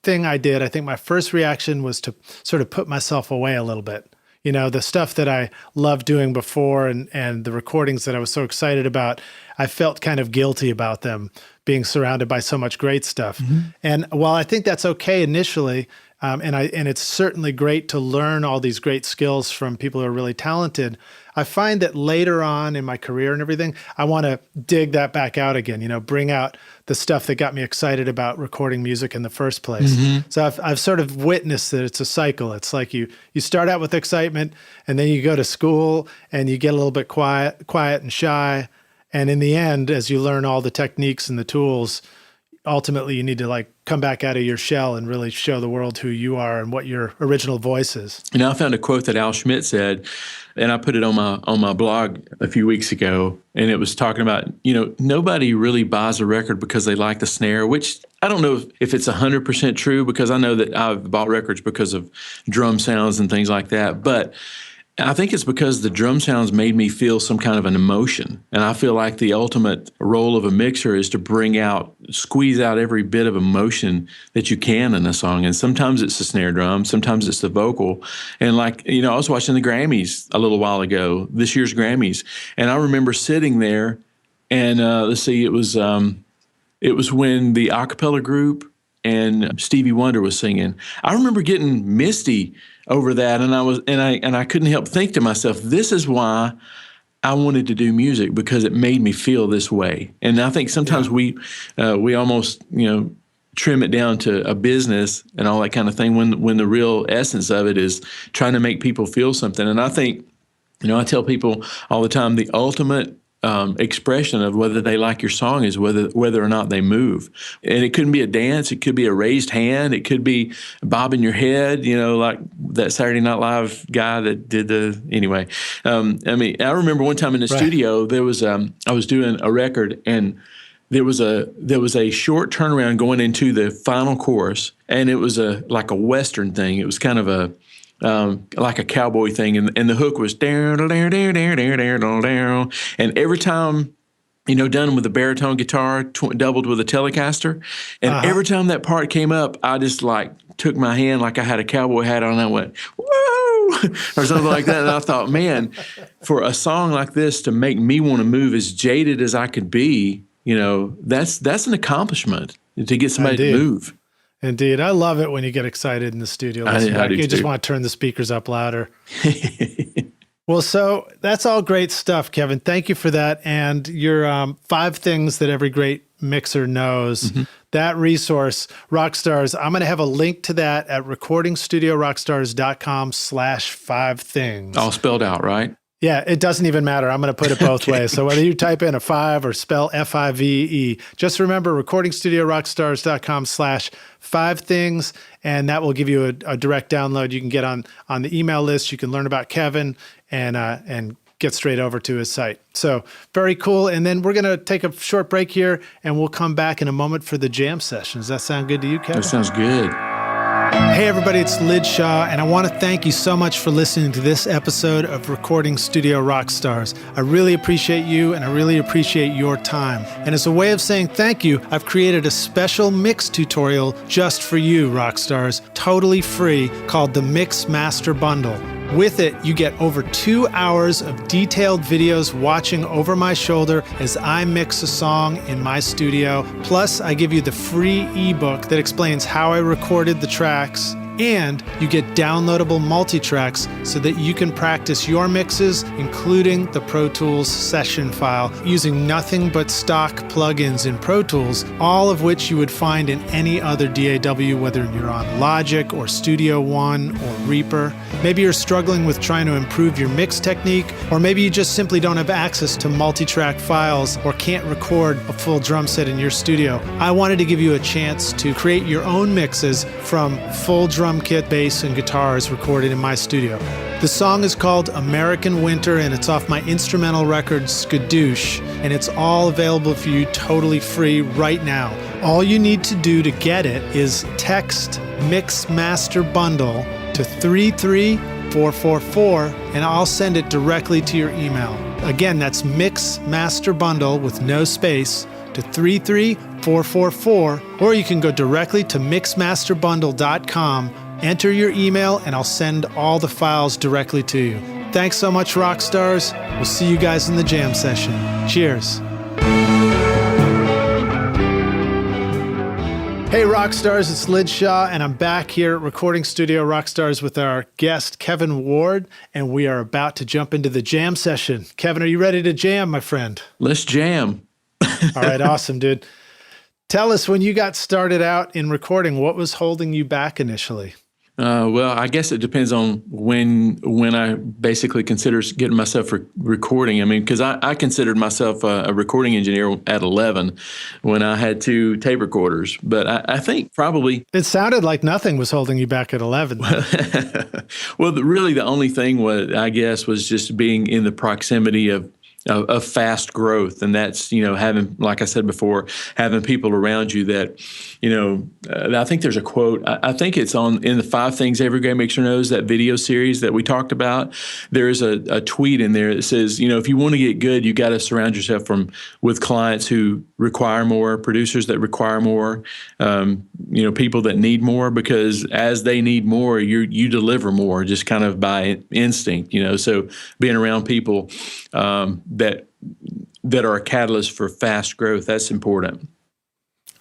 thing I did, I think my first reaction was to sort of put myself away a little bit. The stuff that I loved doing before and the recordings that I was so excited about, I felt kind of guilty about them being surrounded by so much great stuff. And while I think that's okay initially, and it's certainly great to learn all these great skills from people who are really talented, I find that later on in my career and everything, I want to dig that back out again, bring out the stuff that got me excited about recording music in the first place. So I've sort of witnessed that it's a cycle. It's like you start out with excitement, and then you go to school and you get a little bit quiet and shy. And in the end, as you learn all the techniques and the tools, ultimately you need to come back out of your shell and really show the world who you are and what your original voice is. I found a quote that Al Schmidt said, and I put it on my blog a few weeks ago, and it was talking about, nobody really buys a record because they like the snare, which I don't know if it's 100% true, because I know that I've bought records because of drum sounds and things like that. But I think it's because the drum sounds made me feel some kind of an emotion. And I feel like the ultimate role of a mixer is to squeeze out every bit of emotion that you can in a song. And sometimes it's the snare drum, sometimes it's the vocal. And like, I was watching the Grammys a little while ago, this year's Grammys. And I remember sitting there and it was when the a cappella group and Stevie Wonder was singing. I remember getting misty over that, and I couldn't help think to myself, this is why I wanted to do music, because it made me feel this way. And I think sometimes we almost trim it down to a business and all that kind of thing when the real essence of it is trying to make people feel something. And I think I tell people all the time, the ultimate expression of whether they like your song is whether or not they move. And it couldn't be a dance. It could be a raised hand. It could be bobbing your head, like that Saturday Night Live guy that did anyway. I remember one time in the studio, there was, I was doing a record, and there was a short turnaround going into the final chorus, and it was like a Western thing. It was kind of like a cowboy thing, and the hook was down, and every time, done with a baritone guitar doubled with a Telecaster, and every time that part came up, I just like took my hand like I had a cowboy hat on, and I went, whoa, or something like that, and I thought, man, for a song like this to make me want to move, as jaded as I could be, that's an accomplishment to get somebody to move. Indeed. I love it when you get excited in the studio. You just want to turn the speakers up louder. Well, so that's all great stuff, Kevin. Thank you for that. And your 5 things that every great mixer knows, that resource, Rockstars, I'm going to have a link to that at recordingstudiorockstars.com/5things. All spelled out, right? Yeah, it doesn't even matter. I'm going to put it both ways. So whether you type in a 5 or spell FIVE, just remember recordingstudiorockstars.com/5things, and that will give you a direct download. You can get on the email list. You can learn about Kevin and get straight over to his site. So very cool. And then we're going to take a short break here, and we'll come back in a moment for the jam session. Does that sound good to you, Kevin? That sounds good. Hey everybody, it's Lid Shaw, and I want to thank you so much for listening to this episode of Recording Studio Rockstars. I really appreciate you, and I really appreciate your time. And as a way of saying thank you, I've created a special mix tutorial just for you, Rockstars, totally free, called the Mix Master Bundle. With it, you get over 2 hours of detailed videos watching over my shoulder as I mix a song in my studio. Plus, I give you the free ebook that explains how I recorded the tracks, and you get downloadable multi-tracks so that you can practice your mixes, including the Pro Tools session file, using nothing but stock plugins in Pro Tools, all of which you would find in any other DAW, whether you're on Logic or Studio One or Reaper. Maybe you're struggling with trying to improve your mix technique, or maybe you just simply don't have access to multi-track files or can't record a full drum set in your studio. I wanted to give you a chance to create your own mixes from full drum kit, bass, and guitars recorded in my studio. The song is called American Winter, and it's off my instrumental record Skadoosh, and it's all available for you totally free right now. All you need to do to get it is text Mix Master Bundle to 33444, and I'll send it directly to your email. Again, that's Mix Master Bundle with no space to 33444, or you can go directly to mixmasterbundle.com, enter your email, and I'll send all the files directly to you. Thanks so much, Rockstars. We'll see you guys in the jam session. Cheers. Hey Rockstars, it's Lid Shaw, and I'm back here at Recording Studio Rockstars with our guest, Kevin Ward, and we are about to jump into the jam session. Kevin, are you ready to jam, my friend? Let's jam. All right, awesome, dude. Tell us, when you got started out in recording, what was holding you back initially? Well, I guess it depends on when I basically consider getting myself recording. I mean, because I considered myself a recording engineer at 11 when I had 2 tape recorders. But I think probably... It sounded like nothing was holding you back at 11. Well, really the only thing was just being in the proximity of of fast growth. And that's, having, like I said before, having people around you that, I think there's a quote, I think it's in the 5 Things Every Great Mixer Knows, that video series that we talked about. There's a tweet in there that says, if you want to get good, you got to surround yourself with clients who require more, producers that require more, people that need more, because as they need more, you deliver more just kind of by instinct, so being around people that are a catalyst for fast growth, that's important.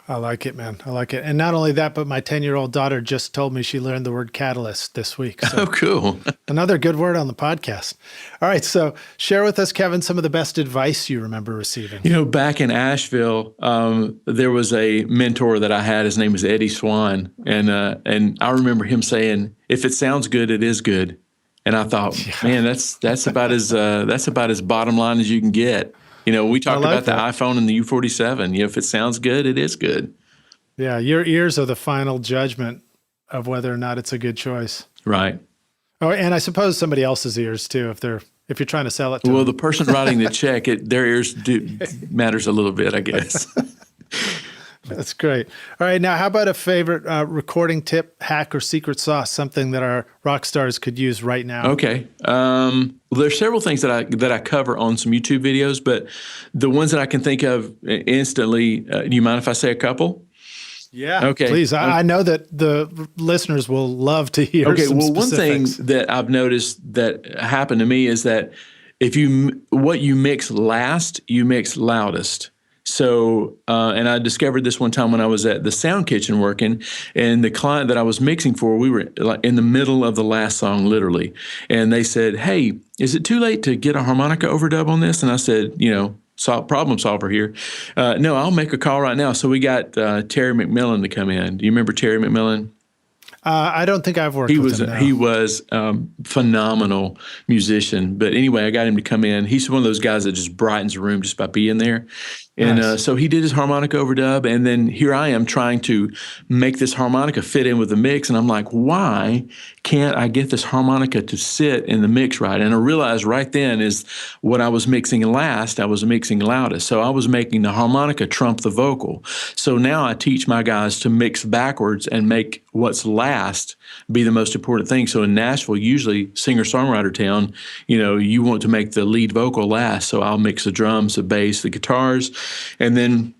I like it, man. I like it. And not only that, but my 10-year-old daughter just told me she learned the word catalyst this week. So oh, cool. Another good word on the podcast. All right. So share with us, Kevin, some of the best advice you remember receiving. Back in Asheville, there was a mentor that I had. His name was Eddie Swan. And I remember him saying, if it sounds good, it is good. And I thought, man, that's about as bottom line as you can get. We talked about the iPhone and the U47. If it sounds good, it is good. Yeah, your ears are the final judgment of whether or not it's a good choice. Right. Oh, and I suppose somebody else's ears too, if you're trying to sell it to them. The person writing the check, their ears matters a little bit, I guess. That's great. All right. Now, how about a favorite recording tip, hack, or secret sauce, something that our rock stars could use right now? Okay. Well, there's several things that I cover on some YouTube videos, but the ones that I can think of instantly, do you mind if I say a couple? Yeah, okay. Please. I know that the listeners will love to hear some specifics. One thing that I've noticed that happened to me is that what you mix last, you mix loudest. So, and I discovered this one time when I was at the Sound Kitchen working, and the client that I was mixing for, we were like in the middle of the last song, literally. And they said, hey, is it too late to get a harmonica overdub on this? And I said, problem solver here. No, I'll make a call right now. So we got Terry McMillan to come in. Do you remember Terry McMillan? I don't think I've worked with him. He was phenomenal musician. But anyway, I got him to come in. He's one of those guys that just brightens the room just by being there. And nice. So he did his harmonica overdub, and then here I am trying to make this harmonica fit in with the mix, and I'm like, why can't I get this harmonica to sit in the mix right? And I realized right then is what I was mixing last, I was mixing loudest. So I was making the harmonica trump the vocal. So now I teach my guys to mix backwards and make what's last be the most important thing. So in Nashville, usually singer-songwriter town, you want to make the lead vocal last. So I'll mix the drums, the bass, the guitars, and then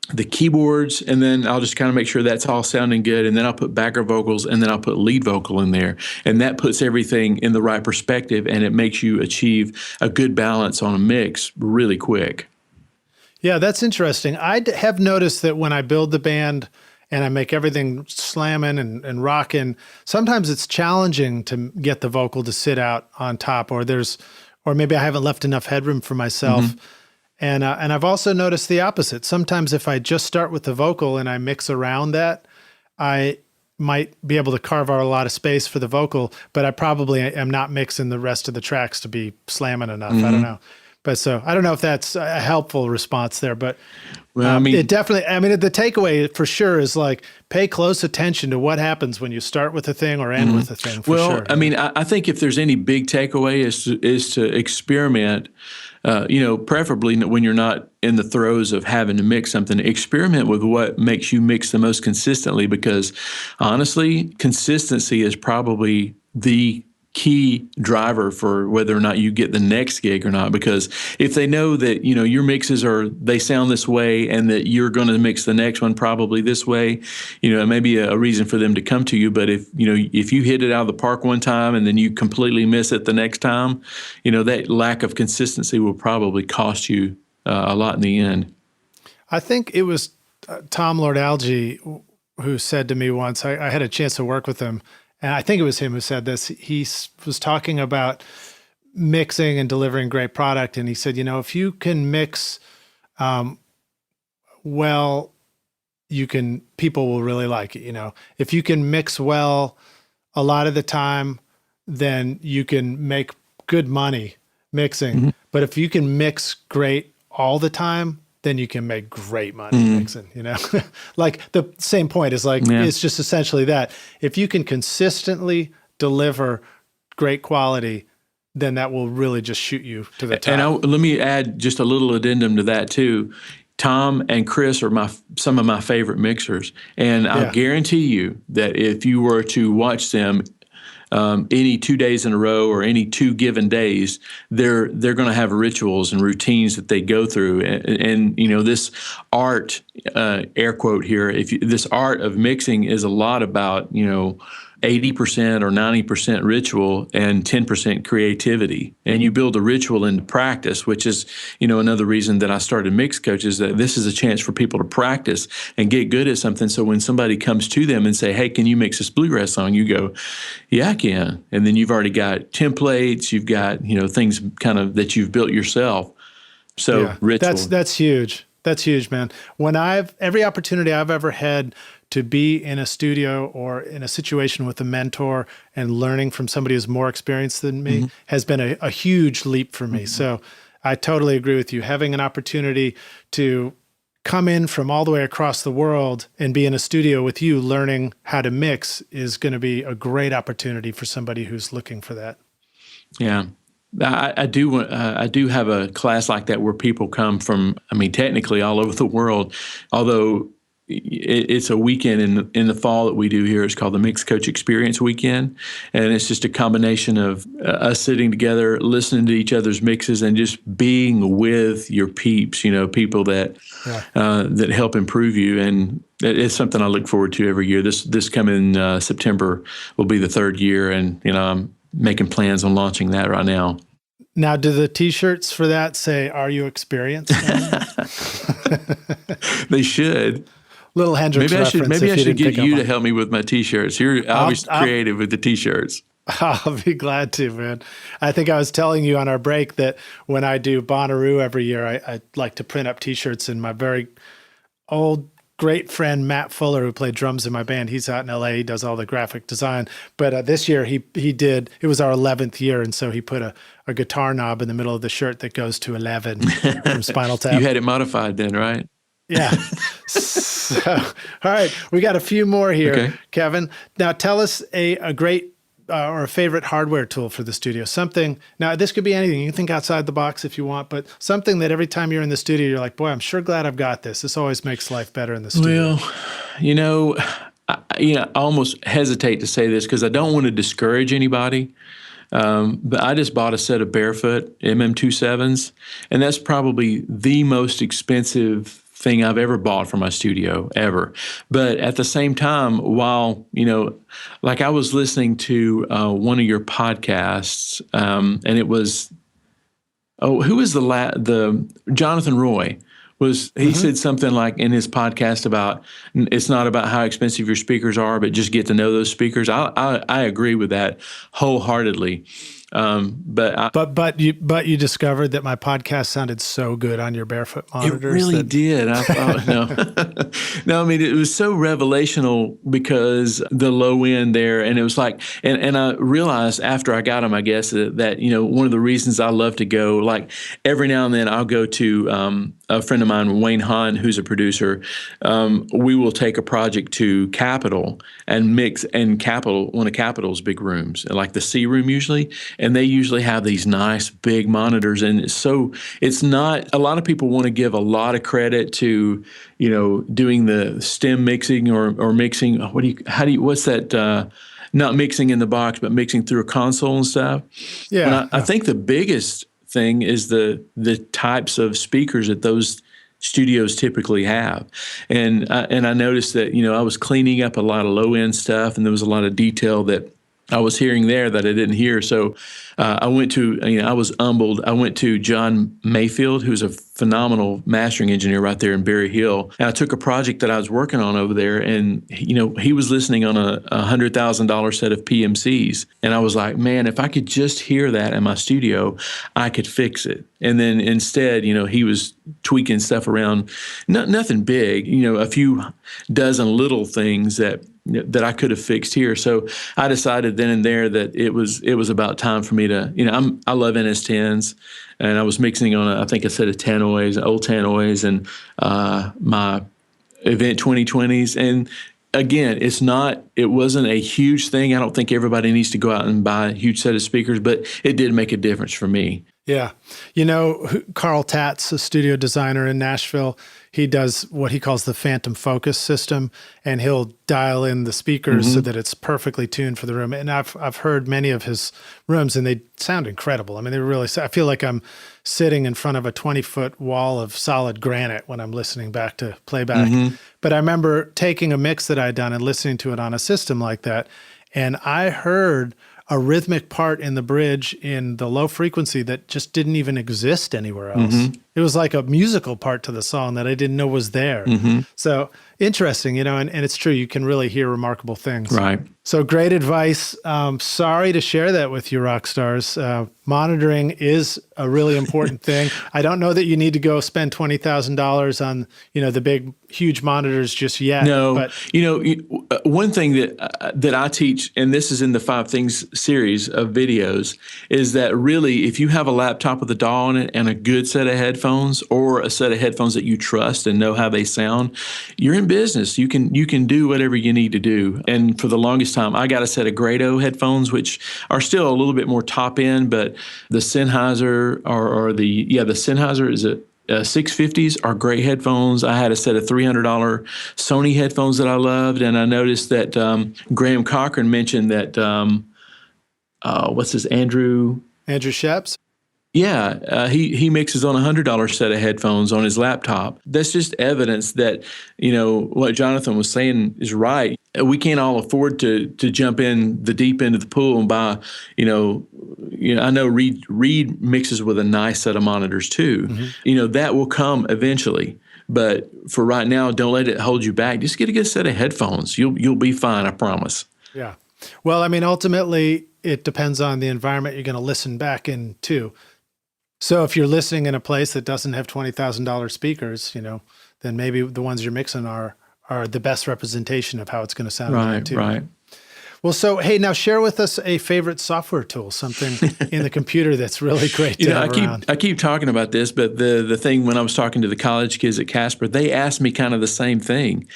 the keyboards, and then I'll just kind of make sure that's all sounding good, and then I'll put background vocals, and then I'll put lead vocal in there. And that puts everything in the right perspective, and it makes you achieve a good balance on a mix really quick. Yeah, that's interesting. I have noticed that when I build the band and I make everything slamming and rocking, sometimes it's challenging to get the vocal to sit out on top, or maybe I haven't left enough headroom for myself. Mm-hmm. And I've also noticed the opposite. Sometimes if I just start with the vocal and I mix around that, I might be able to carve out a lot of space for the vocal, but I probably am not mixing the rest of the tracks to be slamming enough. Mm-hmm. I don't know. But so I don't know if that's a helpful response there, but it definitely, the takeaway for sure is like, pay close attention to what happens when you start with a thing or end with a thing. For sure. I think if there's any big takeaway is to experiment. Preferably when you're not in the throes of having to mix something, experiment with what makes you mix the most consistently, because honestly, consistency is probably the key driver for whether or not you get the next gig or not. Because if they know that, your mixes they sound this way and that you're going to mix the next one probably this way, it may be a reason for them to come to you. But if you hit it out of the park one time and then you completely miss it the next time, that lack of consistency will probably cost you a lot in the end. I think it was Tom Lord Alge who said to me once, I had a chance to work with him, and I think it was him who said this. He was talking about mixing and delivering great product. And he said, if you can mix well, people will really like it. If you can mix well a lot of the time, then you can make good money mixing. Mm-hmm. But if you can mix great all the time, then you can make great money mixing, like the same point is it's just essentially that if you can consistently deliver great quality, then that will really just shoot you to the top. And let me add just a little addendum to that too. Tom and Chris are some of my favorite mixers, and I'll guarantee you that if you were to watch them any 2 days in a row or any 2 given days, they're going to have rituals and routines that they go through, and this art, air quote here, this art of mixing is a lot about 80% or 90% ritual and 10% creativity. And you build a ritual into practice, which is, another reason that I started Mix Coach, is that this is a chance for people to practice and get good at something. So when somebody comes to them and say, hey, can you mix this bluegrass song? You go, yeah, I can. And then you've already got templates, you've got, things kind of that you've built yourself. So ritual. That's huge. That's huge, man. Every opportunity I've ever had to be in a studio or in a situation with a mentor and learning from somebody who's more experienced than me has been a huge leap for me. So I totally agree with you. Having an opportunity to come in from all the way across the world and be in a studio with you learning how to mix is going to be a great opportunity for somebody who's looking for that. Yeah. I do have a class like that where people come from, technically all over the world, although it's a weekend in the fall that we do here. It's called the Mix Coach Experience Weekend. And it's just a combination of us sitting together, listening to each other's mixes, and just being with your peeps, people that that help improve you. And it's something I look forward to every year. This coming September will be the 3rd year. And, I'm making plans on launching that right now. Now, do the T-shirts for that say, "Are you experienced?" They should. Little Hendrix reference. Maybe I should get you to help me with my T-shirts. You're obviously creative with the T-shirts. I'll be glad to, man. I think I was telling you on our break that when I do Bonnaroo every year, I like to print up T-shirts, and my very old great friend Matt Fuller, who played drums in my band, he's out in LA. He does all the graphic design. But this year he did. It was our 11th year, and so he put a guitar knob in the middle of the shirt that goes to 11 from Spinal Tap. You had it modified then, right? Yeah. So, all right, we got a few more here, Kevin. Now tell us a great or a favorite hardware tool for the studio. Something, now this could be anything. You can think outside the box if you want, but something that every time you're in the studio, you're like, boy, I'm sure glad I've got this. This always makes life better in the studio. Well, I almost hesitate to say this because I don't want to discourage anybody. But I just bought a set of Barefoot MM27s, and that's probably the most expensive thing I've ever bought for my studio ever. But at the same time, while, like I was listening to one of your podcasts, and it was, who was the Jonathan Roy he said something like in his podcast about, it's not about how expensive your speakers are, but just get to know those speakers. I agree with that wholeheartly. But you discovered that my podcast sounded so good on your Barefoot monitors. It really did. I thought, no, it was so revelational because the low end there, and it was like, and I realized after I got them, I guess that one of the reasons I love to go, like every now and then I'll go to a friend of mine, Wayne Hahn, who's a producer. We will take a project to Capitol and mix in one of Capitol's big rooms, like the C room usually. And they usually have these nice big monitors. And so it's not, a lot of people want to give a lot of credit to, doing the stem mixing or mixing, what's that, not mixing in the box, but mixing through a console and stuff. Yeah. I think the biggest thing is the types of speakers that those studios typically have. And I noticed that, I was cleaning up a lot of low end stuff, and there was a lot of detail that I was hearing there that I didn't hear. So I went to, I was humbled. I went to John Mayfield, who's a phenomenal mastering engineer right there in Berry Hill. And I took a project that I was working on over there, and, he was listening on a $100,000 set of PMCs. And I was like, man, if I could just hear that in my studio, I could fix it. And then instead, he was tweaking stuff around, nothing big, a few dozen little things that I could have fixed here. So I decided then and there that it was about time for me to, I love NS10s, and I was mixing on I think a set of Tannoys, old Tannoys, and my Event 2020s. And again, it wasn't a huge thing. I don't think everybody needs to go out and buy a huge set of speakers, but it did make a difference for me. Yeah. Carl Tatz, a studio designer in Nashville, he does what he calls the phantom focus system, and he'll dial in the speakers so that it's perfectly tuned for the room. And I've heard many of his rooms, and they sound incredible. I mean, I feel like I'm sitting in front of a 20-foot wall of solid granite when I'm listening back to playback. But I remember taking a mix that I'd done and listening to it on a system like that, and I heard a rhythmic part in the bridge in the low frequency that just didn't even exist anywhere else. It was like a musical part to the song that I didn't know was there. So interesting, and it's true. You can really hear remarkable things. Right. So great advice. Sorry to share that with you, rock stars. Monitoring is a really important thing. I don't know that you need to go spend $20,000 on, the big, huge monitors just yet. No, but one thing that I teach, and this is in the 5 Things series of videos, is that really, if you have a laptop with a DAW on it and a good set of headphones, or a set of headphones that you trust and know how they sound, you're in business. You can do whatever you need to do. And for the longest time, I got a set of Grado headphones, which are still a little bit more top end, but the Sennheiser the Sennheiser is a 650s are great headphones. I had a set of $300 Sony headphones that I loved, and I noticed that Graham Cochran mentioned that Andrew Sheps? Yeah, he mixes on a $100 set of headphones on his laptop. That's just evidence that, what Jonathan was saying is right. We can't all afford to jump in the deep end of the pool and buy, I know Reed mixes with a nice set of monitors too. That will come eventually. But for right now, don't let it hold you back. Just get a good set of headphones. You'll be fine, I promise. Yeah. Well, I mean, ultimately, it depends on the environment you're going to listen back into. So if you're listening in a place that doesn't have $20,000 speakers, then maybe the ones you're mixing are the best representation of how it's going to sound. Right. Well, so, hey, now share with us a favorite software tool, something in the computer that's really great to have around. I keep talking about this, but the thing when I was talking to the college kids at Casper, they asked me kind of the same thing.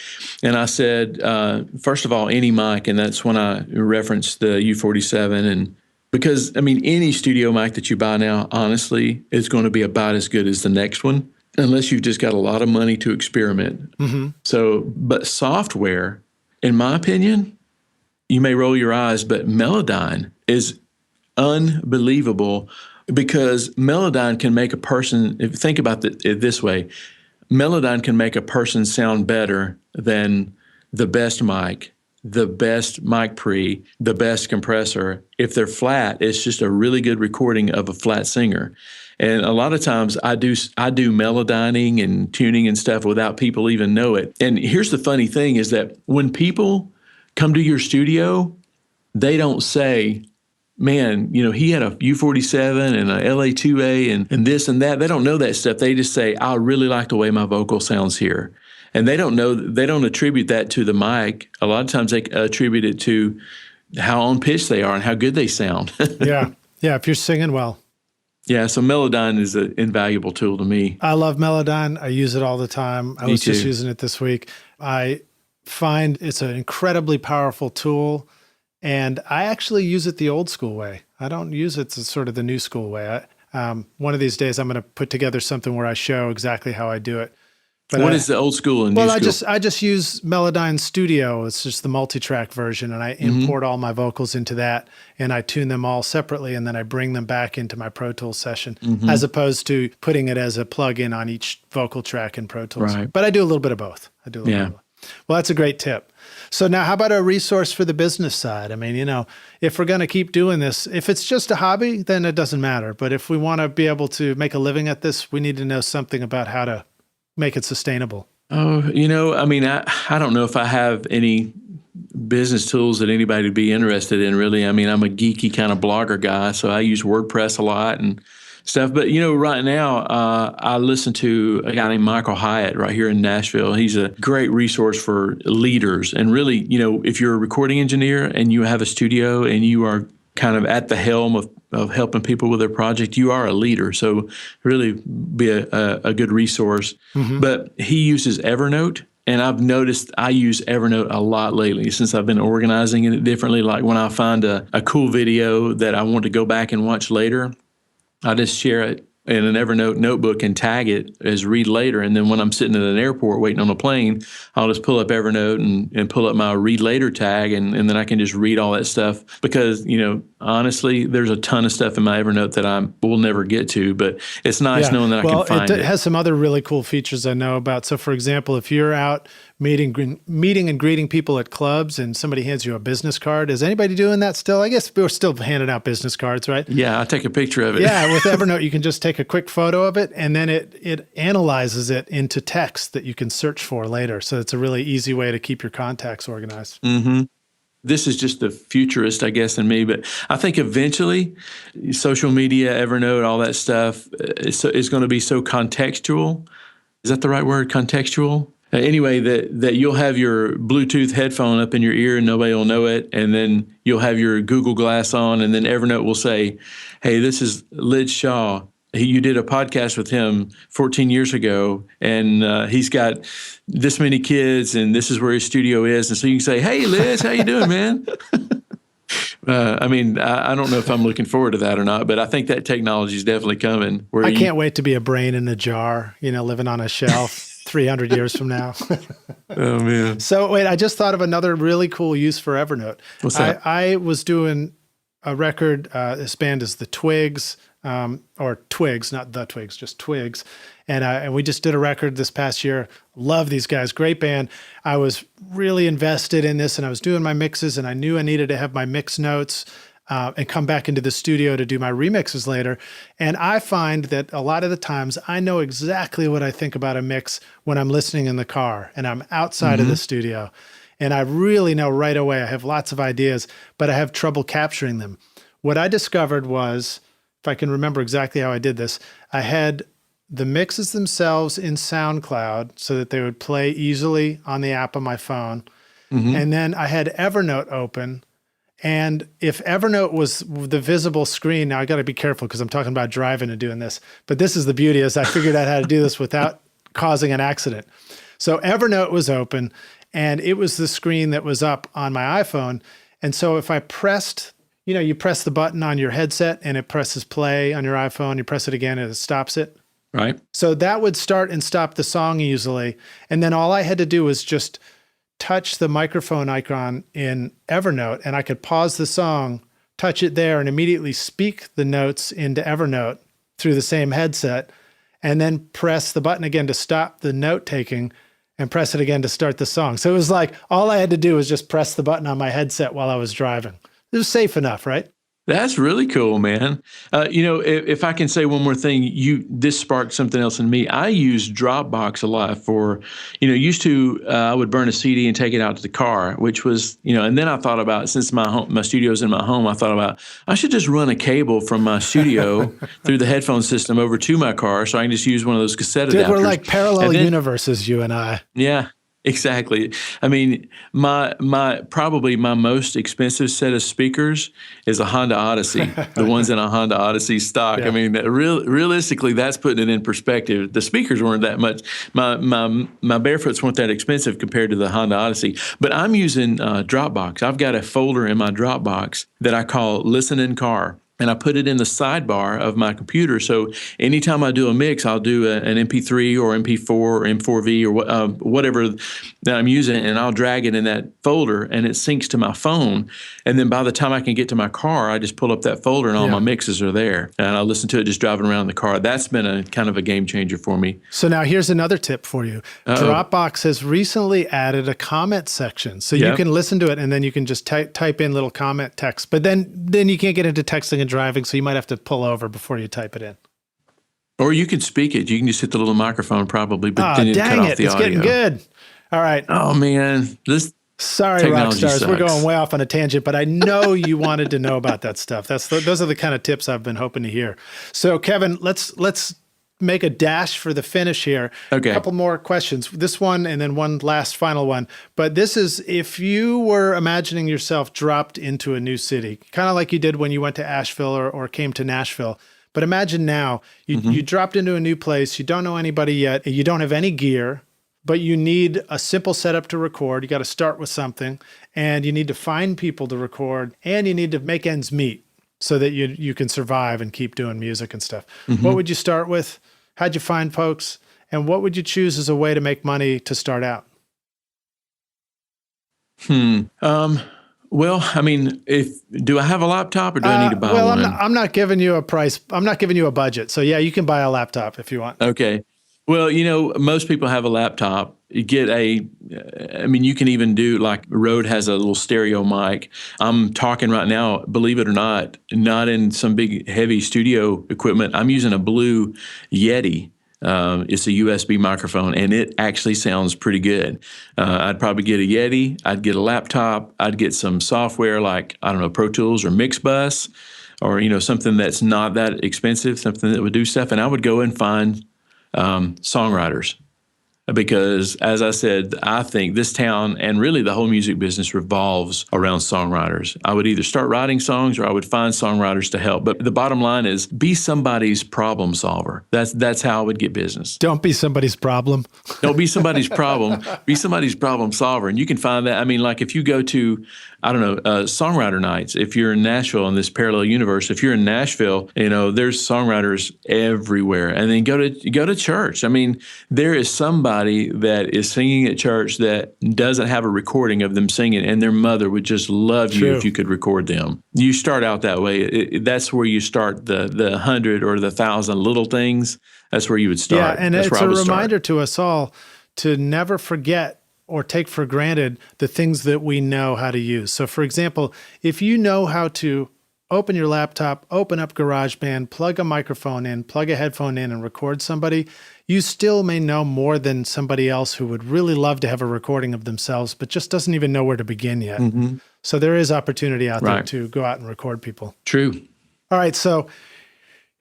And I said, first of all, any mic, and that's when I referenced the U47. And because, any studio mic that you buy now, honestly, is going to be about as good as the next one, unless you've just got a lot of money to experiment. So, but software, in my opinion, you may roll your eyes, but Melodyne is unbelievable, because Melodyne can make a person, if you think about it this way, Melodyne can make a person sound better than the best mic, the best mic pre, the best compressor. If they're flat, it's just a really good recording of a flat singer. And a lot of times I do melodyning and tuning and stuff without people even know it. And here's the funny thing is that when people come to your studio, they don't say, man, he had a U47 and a LA2A and this and that. They don't know that stuff. They just say, I really like the way my vocal sounds here. And they don't attribute that to the mic. A lot of times they attribute it to how on pitch they are and how good they sound. Yeah, if you're singing well. Yeah, so Melodyne is an invaluable tool to me. I love Melodyne. I use it all the time. I was just using it this week. I find it's an incredibly powerful tool, and I actually use it the old school way. I don't use it sort of the new school way. One of these days I'm going to put together something where I show exactly how I do it. But what is the old school and new school? Well, I just use Melodyne Studio. It's just the multi-track version, and I import all my vocals into that, and I tune them all separately, and then I bring them back into my Pro Tools session, as opposed to putting it as a plug-in on each vocal track in Pro Tools. Right. But I do a little bit of both. Well, that's a great tip. So now how about a resource for the business side? If we're going to keep doing this, if it's just a hobby, then it doesn't matter. But if we want to be able to make a living at this, we need to know something about how to make it sustainable. Oh, I don't know if I have any business tools that anybody would be interested in, really. I'm a geeky kind of blogger guy, so I use WordPress a lot and stuff. But, right now, I listen to a guy named Michael Hyatt right here in Nashville. He's a great resource for leaders. And really, if you're a recording engineer and you have a studio and you are kind of at the helm of helping people with their project, you are a leader. So really be a good resource. But he uses Evernote. And I've noticed I use Evernote a lot lately since I've been organizing it differently. Like when I find a cool video that I want to go back and watch later, I just share it in an Evernote notebook and tag it as read later. And then when I'm sitting at an airport waiting on a plane, I'll just pull up Evernote and pull up my read later tag. And then I can just read all that stuff because, honestly, there's a ton of stuff in my Evernote that I will never get to, but it's nice knowing that I can find it. It has some other really cool features I know about. So for example, if you're out meeting and greeting people at clubs and somebody hands you a business card, is anybody doing that still? I guess we're still handing out business cards, right? Yeah, I take a picture of it. Yeah, with Evernote, you can just take a quick photo of it and then it analyzes it into text that you can search for later. So it's a really easy way to keep your contacts organized. Mm-hmm. This is just the futurist, I guess, in me, but I think eventually social media, Evernote, all that stuff is going to be so contextual. Is that the right word? Contextual? Anyway, that you'll have your Bluetooth headphone up in your ear and nobody will know it. And then you'll have your Google Glass on and then Evernote will say, hey, this is Lid Shaw. You did a podcast with him 14 years ago and he's got this many kids and this is where his studio is. And so you can say, hey, Liz, how you doing, man? I don't know if I'm looking forward to that or not, but I think that technology is definitely coming. I can't wait to be a brain in a jar, living on a shelf 300 years from now. Oh, man. So wait, I just thought of another really cool use for Evernote. What's that? I was doing a record. This band is the Twigs, or Twigs, not the Twigs, just Twigs. And we just did a record this past year. Love these guys. Great band. I was really invested in this and I was doing my mixes and I knew I needed to have my mix notes and come back into the studio to do my remixes later. And I find that a lot of the times I know exactly what I think about a mix when I'm listening in the car and I'm outside of the studio. And I really know right away. I have lots of ideas, but I have trouble capturing them. What I discovered was, if I can remember exactly how I did this, I had the mixes themselves in SoundCloud so that they would play easily on the app on my phone. And then I had Evernote open. And if Evernote was the visible screen, now I got to be careful because I'm talking about driving and doing this, but this is the beauty is I figured out how to do this without causing an accident. So Evernote was open and it was the screen that was up on my iPhone. And so if I pressed, you press the button on your headset and it presses play on your iPhone, you press it again and it stops it. Right. So that would start and stop the song easily. And then all I had to do was just touch the microphone icon in Evernote and I could pause the song, touch it there and immediately speak the notes into Evernote through the same headset and then press the button again to stop the note taking and press it again to start the song. So it was like all I had to do was just press the button on my headset while I was driving. It was safe enough, right? That's really cool, man. If I can say one more thing, this sparked something else in me. I use Dropbox a lot for, used to, I would burn a CD and take it out to the car, which was, and then I thought about, since my studio's in my home, I thought about, I should just run a cable from my studio through the headphone system over to my car so I can just use one of those cassette adapters. We're like parallel universes, you and I. Yeah. Exactly. I mean, probably my most expensive set of speakers is a Honda Odyssey, the ones in a Honda Odyssey stock. Yeah. I mean, realistically, that's putting it in perspective. The speakers weren't that much. My Barefoots weren't that expensive compared to the Honda Odyssey. But I'm using Dropbox. I've got a folder in my Dropbox that I call Listen in Car. And I put it in the sidebar of my computer. So anytime I do a mix, I'll do an MP3 or MP4 or M4V or whatever that I'm using, and I'll drag it in that folder, and it syncs to my phone. And then by the time I can get to my car, I just pull up that folder, and all my mixes are there. And I listen to it just driving around the car. That's been a kind of a game changer for me. So now here's another tip for you. Dropbox has recently added a comment section. So you can listen to it, and then you can just type in little comment text. But then you can't get into texting and driving, so you might have to pull over before you type it in. Or you can speak it. You can just hit the little microphone probably, but then cut off the audio. It's getting good. All right. Oh, man. Sorry, rock stars. We're going way off on a tangent, but I know you wanted to know about that stuff. Those are the kind of tips I've been hoping to hear. So, Kevin, let's make a dash for the finish here. Okay. A couple more questions. This one and then one last final one. But this is if you were imagining yourself dropped into a new city, kind of like you did when you went to Asheville or came to Nashville. But imagine now you dropped into a new place. You don't know anybody yet. You don't have any gear. but you need a simple setup to record. You got to start with something, and you need to find people to record, and you need to make ends meet so that you can survive and keep doing music and stuff. What would you start with? How'd you find folks? And what would you choose as a way to make money to start out? Well, I mean, do I have a laptop or do I need to buy well, one? I'm not giving you a price. I'm not giving you a budget. So yeah, you can buy a laptop if you want. Okay. Well, most people have a laptop. You get I mean, you can even do like Rode has a little stereo mic. I'm talking right now, believe it or not in some big heavy studio equipment. I'm using a Blue Yeti. It's a USB microphone, and it actually sounds pretty good. I'd probably get a Yeti. I'd get a laptop. I'd get some software like, I don't know, Pro Tools or Mixbus, or, something that's not that expensive, something that would do stuff. And I would go and find songwriters. Because, as I said, I think this town and really the whole music business revolves around songwriters. I would either start writing songs or I would find songwriters to help. But the bottom line is be somebody's problem solver. That's how I would get business. Don't be somebody's problem. Don't be somebody's problem. Be somebody's problem solver. And you can find that. I mean, like if you go to, I don't know, songwriter nights, if you're in Nashville in this parallel universe, if you're in Nashville, there's songwriters everywhere. And then go to church. I mean, there is somebody that is singing at church that doesn't have a recording of them singing, and their mother would just love you if you could record them. You start out that way. That's where you start the 100 or the 1,000 little things. That's where you would start. Yeah, and that's it's a reminder to us all to never forget or take for granted the things that we know how to use. So, for example, if you know how to open your laptop, open up GarageBand, plug a microphone in, plug a headphone in, and record somebody, you still may know more than somebody else who would really love to have a recording of themselves, but just doesn't even know where to begin yet. So there is opportunity out there to go out and record people. True. All right, so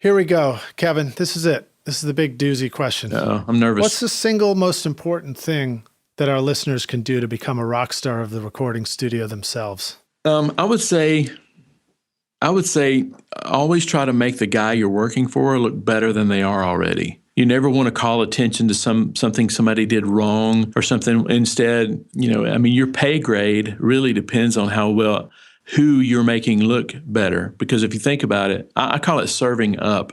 here we go. Kevin, this is it. This is the big doozy question. I'm nervous. What's the single most important thing that our listeners can do to become a rock star of the recording studio themselves? I would say always try to make the guy you're working for look better than they are already. You never want to call attention to something somebody did wrong or something. Instead, your pay grade really depends on who you're making look better. Because if you think about it, I call it serving up.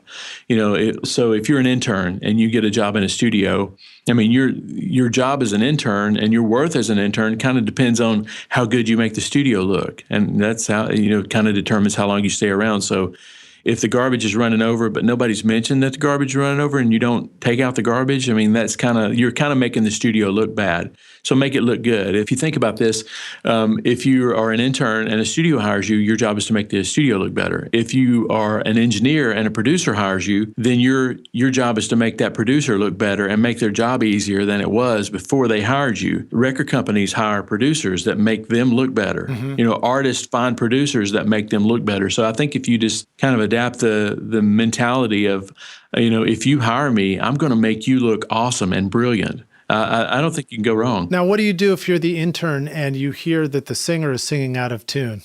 So if you're an intern and you get a job in a studio, I mean, your job as an intern and your worth as an intern kind of depends on how good you make the studio look. And that's how, kind of determines how long you stay around. So if the garbage is running over, but nobody's mentioned that the garbage is running over and you don't take out the garbage, I mean, you're kind of making the studio look bad. So make it look good. If you think about this, if you are an intern and a studio hires you, your job is to make the studio look better. If you are an engineer and a producer hires you, then your job is to make that producer look better and make their job easier than it was before they hired you. Record companies hire producers that make them look better. Artists find producers that make them look better. So I think if you just kind of adapt the mentality of, if you hire me, I'm going to make you look awesome and brilliant. I don't think you can go wrong. Now, what do you do if you're the intern and you hear that the singer is singing out of tune?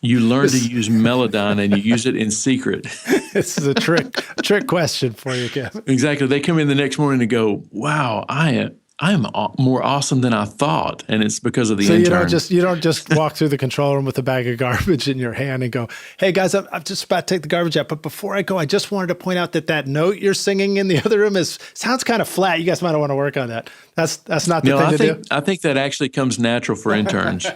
You learn to use Melodyne and you use it in secret. This is a trick question for you, Kevin. Exactly. They come in the next morning and go, wow, I am more awesome than I thought. And it's because of the intern. You don't just walk through the control room with a bag of garbage in your hand and go, hey guys, I'm just about to take the garbage out. But before I go, I just wanted to point out that note you're singing in the other room sounds kind of flat. You guys might want to work on that. That's not the thing to do. I think that actually comes natural for interns.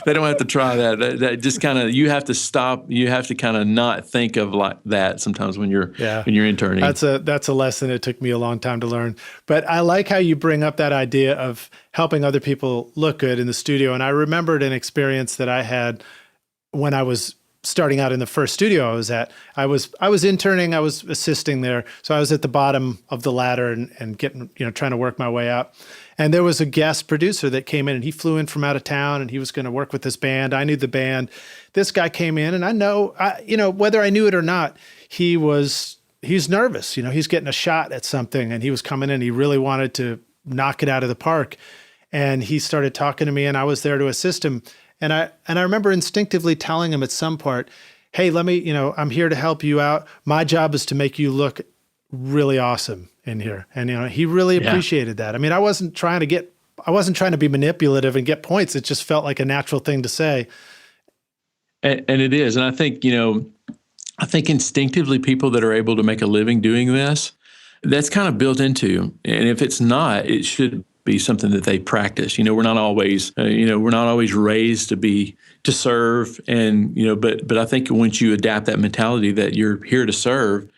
They don't have to try that. That just kind of, you have to stop. You have to kind of not think of like that sometimes when you're interning. That's a lesson it took me a long time to learn. But I like how you bring up that idea of helping other people look good in the studio. And I remembered an experience that I had when I was starting out in the first studio I was at. I was interning, I was assisting there. So I was at the bottom of the ladder and getting, trying to work my way up. And there was a guest producer that came in and he flew in from out of town and he was going to work with this band. I knew the band. This guy came in and I know, whether I knew it or not, he's nervous. He's getting a shot at something and he was coming in. He really wanted to knock it out of the park. And he started talking to me and I was there to assist him. And I remember instinctively telling him at some part, hey, I'm here to help you out. My job is to make you look really awesome in here. And, he really appreciated that. I mean, I wasn't trying to be manipulative and get points. It just felt like a natural thing to say. And it is. And I think, I think instinctively people that are able to make a living doing this, that's kind of built into. And if it's not, it should be something that they practice. We're not always, raised to serve. And, but I think once you adapt that mentality that you're here to serve,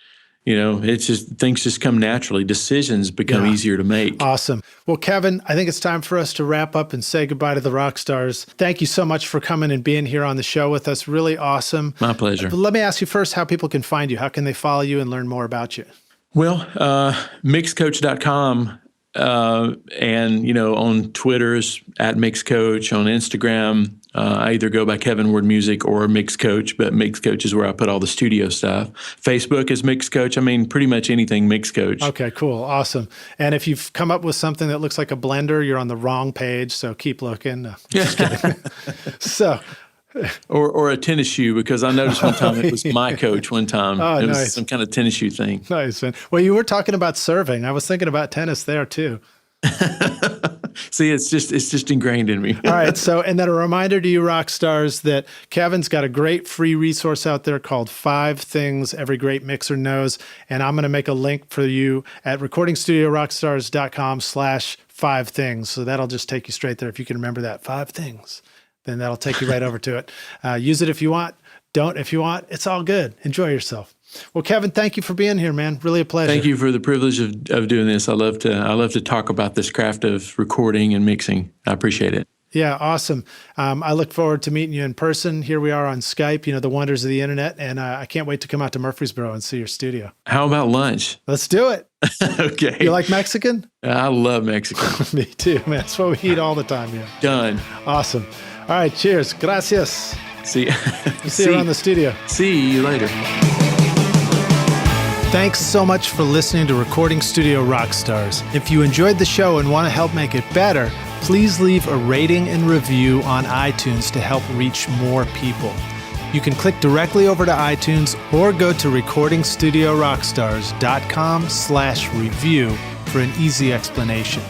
it's just, things just come naturally. Decisions become easier to make. Awesome. Well, Kevin, I think it's time for us to wrap up and say goodbye to the rock stars. Thank you so much for coming and being here on the show with us. Really awesome. My pleasure. Let me ask you first how people can find you. How can they follow you and learn more about you? Well, mixcoach.com. And, on Twitter is @mixcoach, on Instagram, I either go by Kevin Ward Music or Mixcoach, but Mixcoach is where I put all the studio stuff. Facebook is Mixcoach. I mean, pretty much anything Mixcoach. Okay, cool. Awesome. And if you've come up with something that looks like a blender, you're on the wrong page. So keep looking. No, just kidding. So, or a tennis shoe, because I noticed one time it was my coach one time. Oh, it was nice. some kind of tennis shoe thing. Nice. Man. Well, you were talking about serving. I was thinking about tennis there too. See, it's just ingrained in me. All right. So, and then a reminder to you rock stars that Kevin's got a great free resource out there called 5 Things Every Great Mixer Knows. And I'm going to make a link for you at recordingstudiorockstars.com/5 things. So that'll just take you straight there. If you can remember that 5 things, then that'll take you right over to it. Use it if you want. Don't if you want. It's all good. Enjoy yourself. Well, Kevin, thank you for being here, man. Really a pleasure. Thank you for the privilege of doing this. I love to talk about this craft of recording and mixing. I appreciate it. Yeah, awesome. I look forward to meeting you in person. Here we are on Skype, the wonders of the internet, and I can't wait to come out to Murfreesboro and see your studio. How about lunch? Let's do it. Okay. You like Mexican? I love Mexican. Me too, man. That's what we eat all the time here. Done. Awesome. All right, cheers. Gracias. See you around the studio. See you later. Thanks so much for listening to Recording Studio Rockstars. If you enjoyed the show and want to help make it better, please leave a rating and review on iTunes to help reach more people. You can click directly over to iTunes or go to recordingstudiorockstars.com/review for an easy explanation.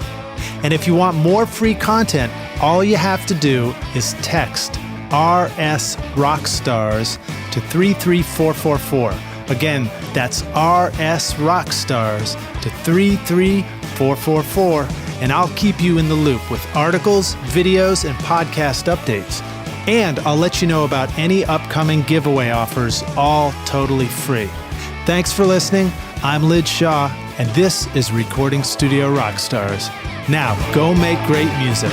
And if you want more free content, all you have to do is text RS Rockstars to 33444. Again, that's RS Rockstars to 33444, and I'll keep you in the loop with articles, videos, and podcast updates. And I'll let you know about any upcoming giveaway offers, all totally free. Thanks for listening. I'm Lid Shaw, and this is Recording Studio Rockstars. Now, go make great music.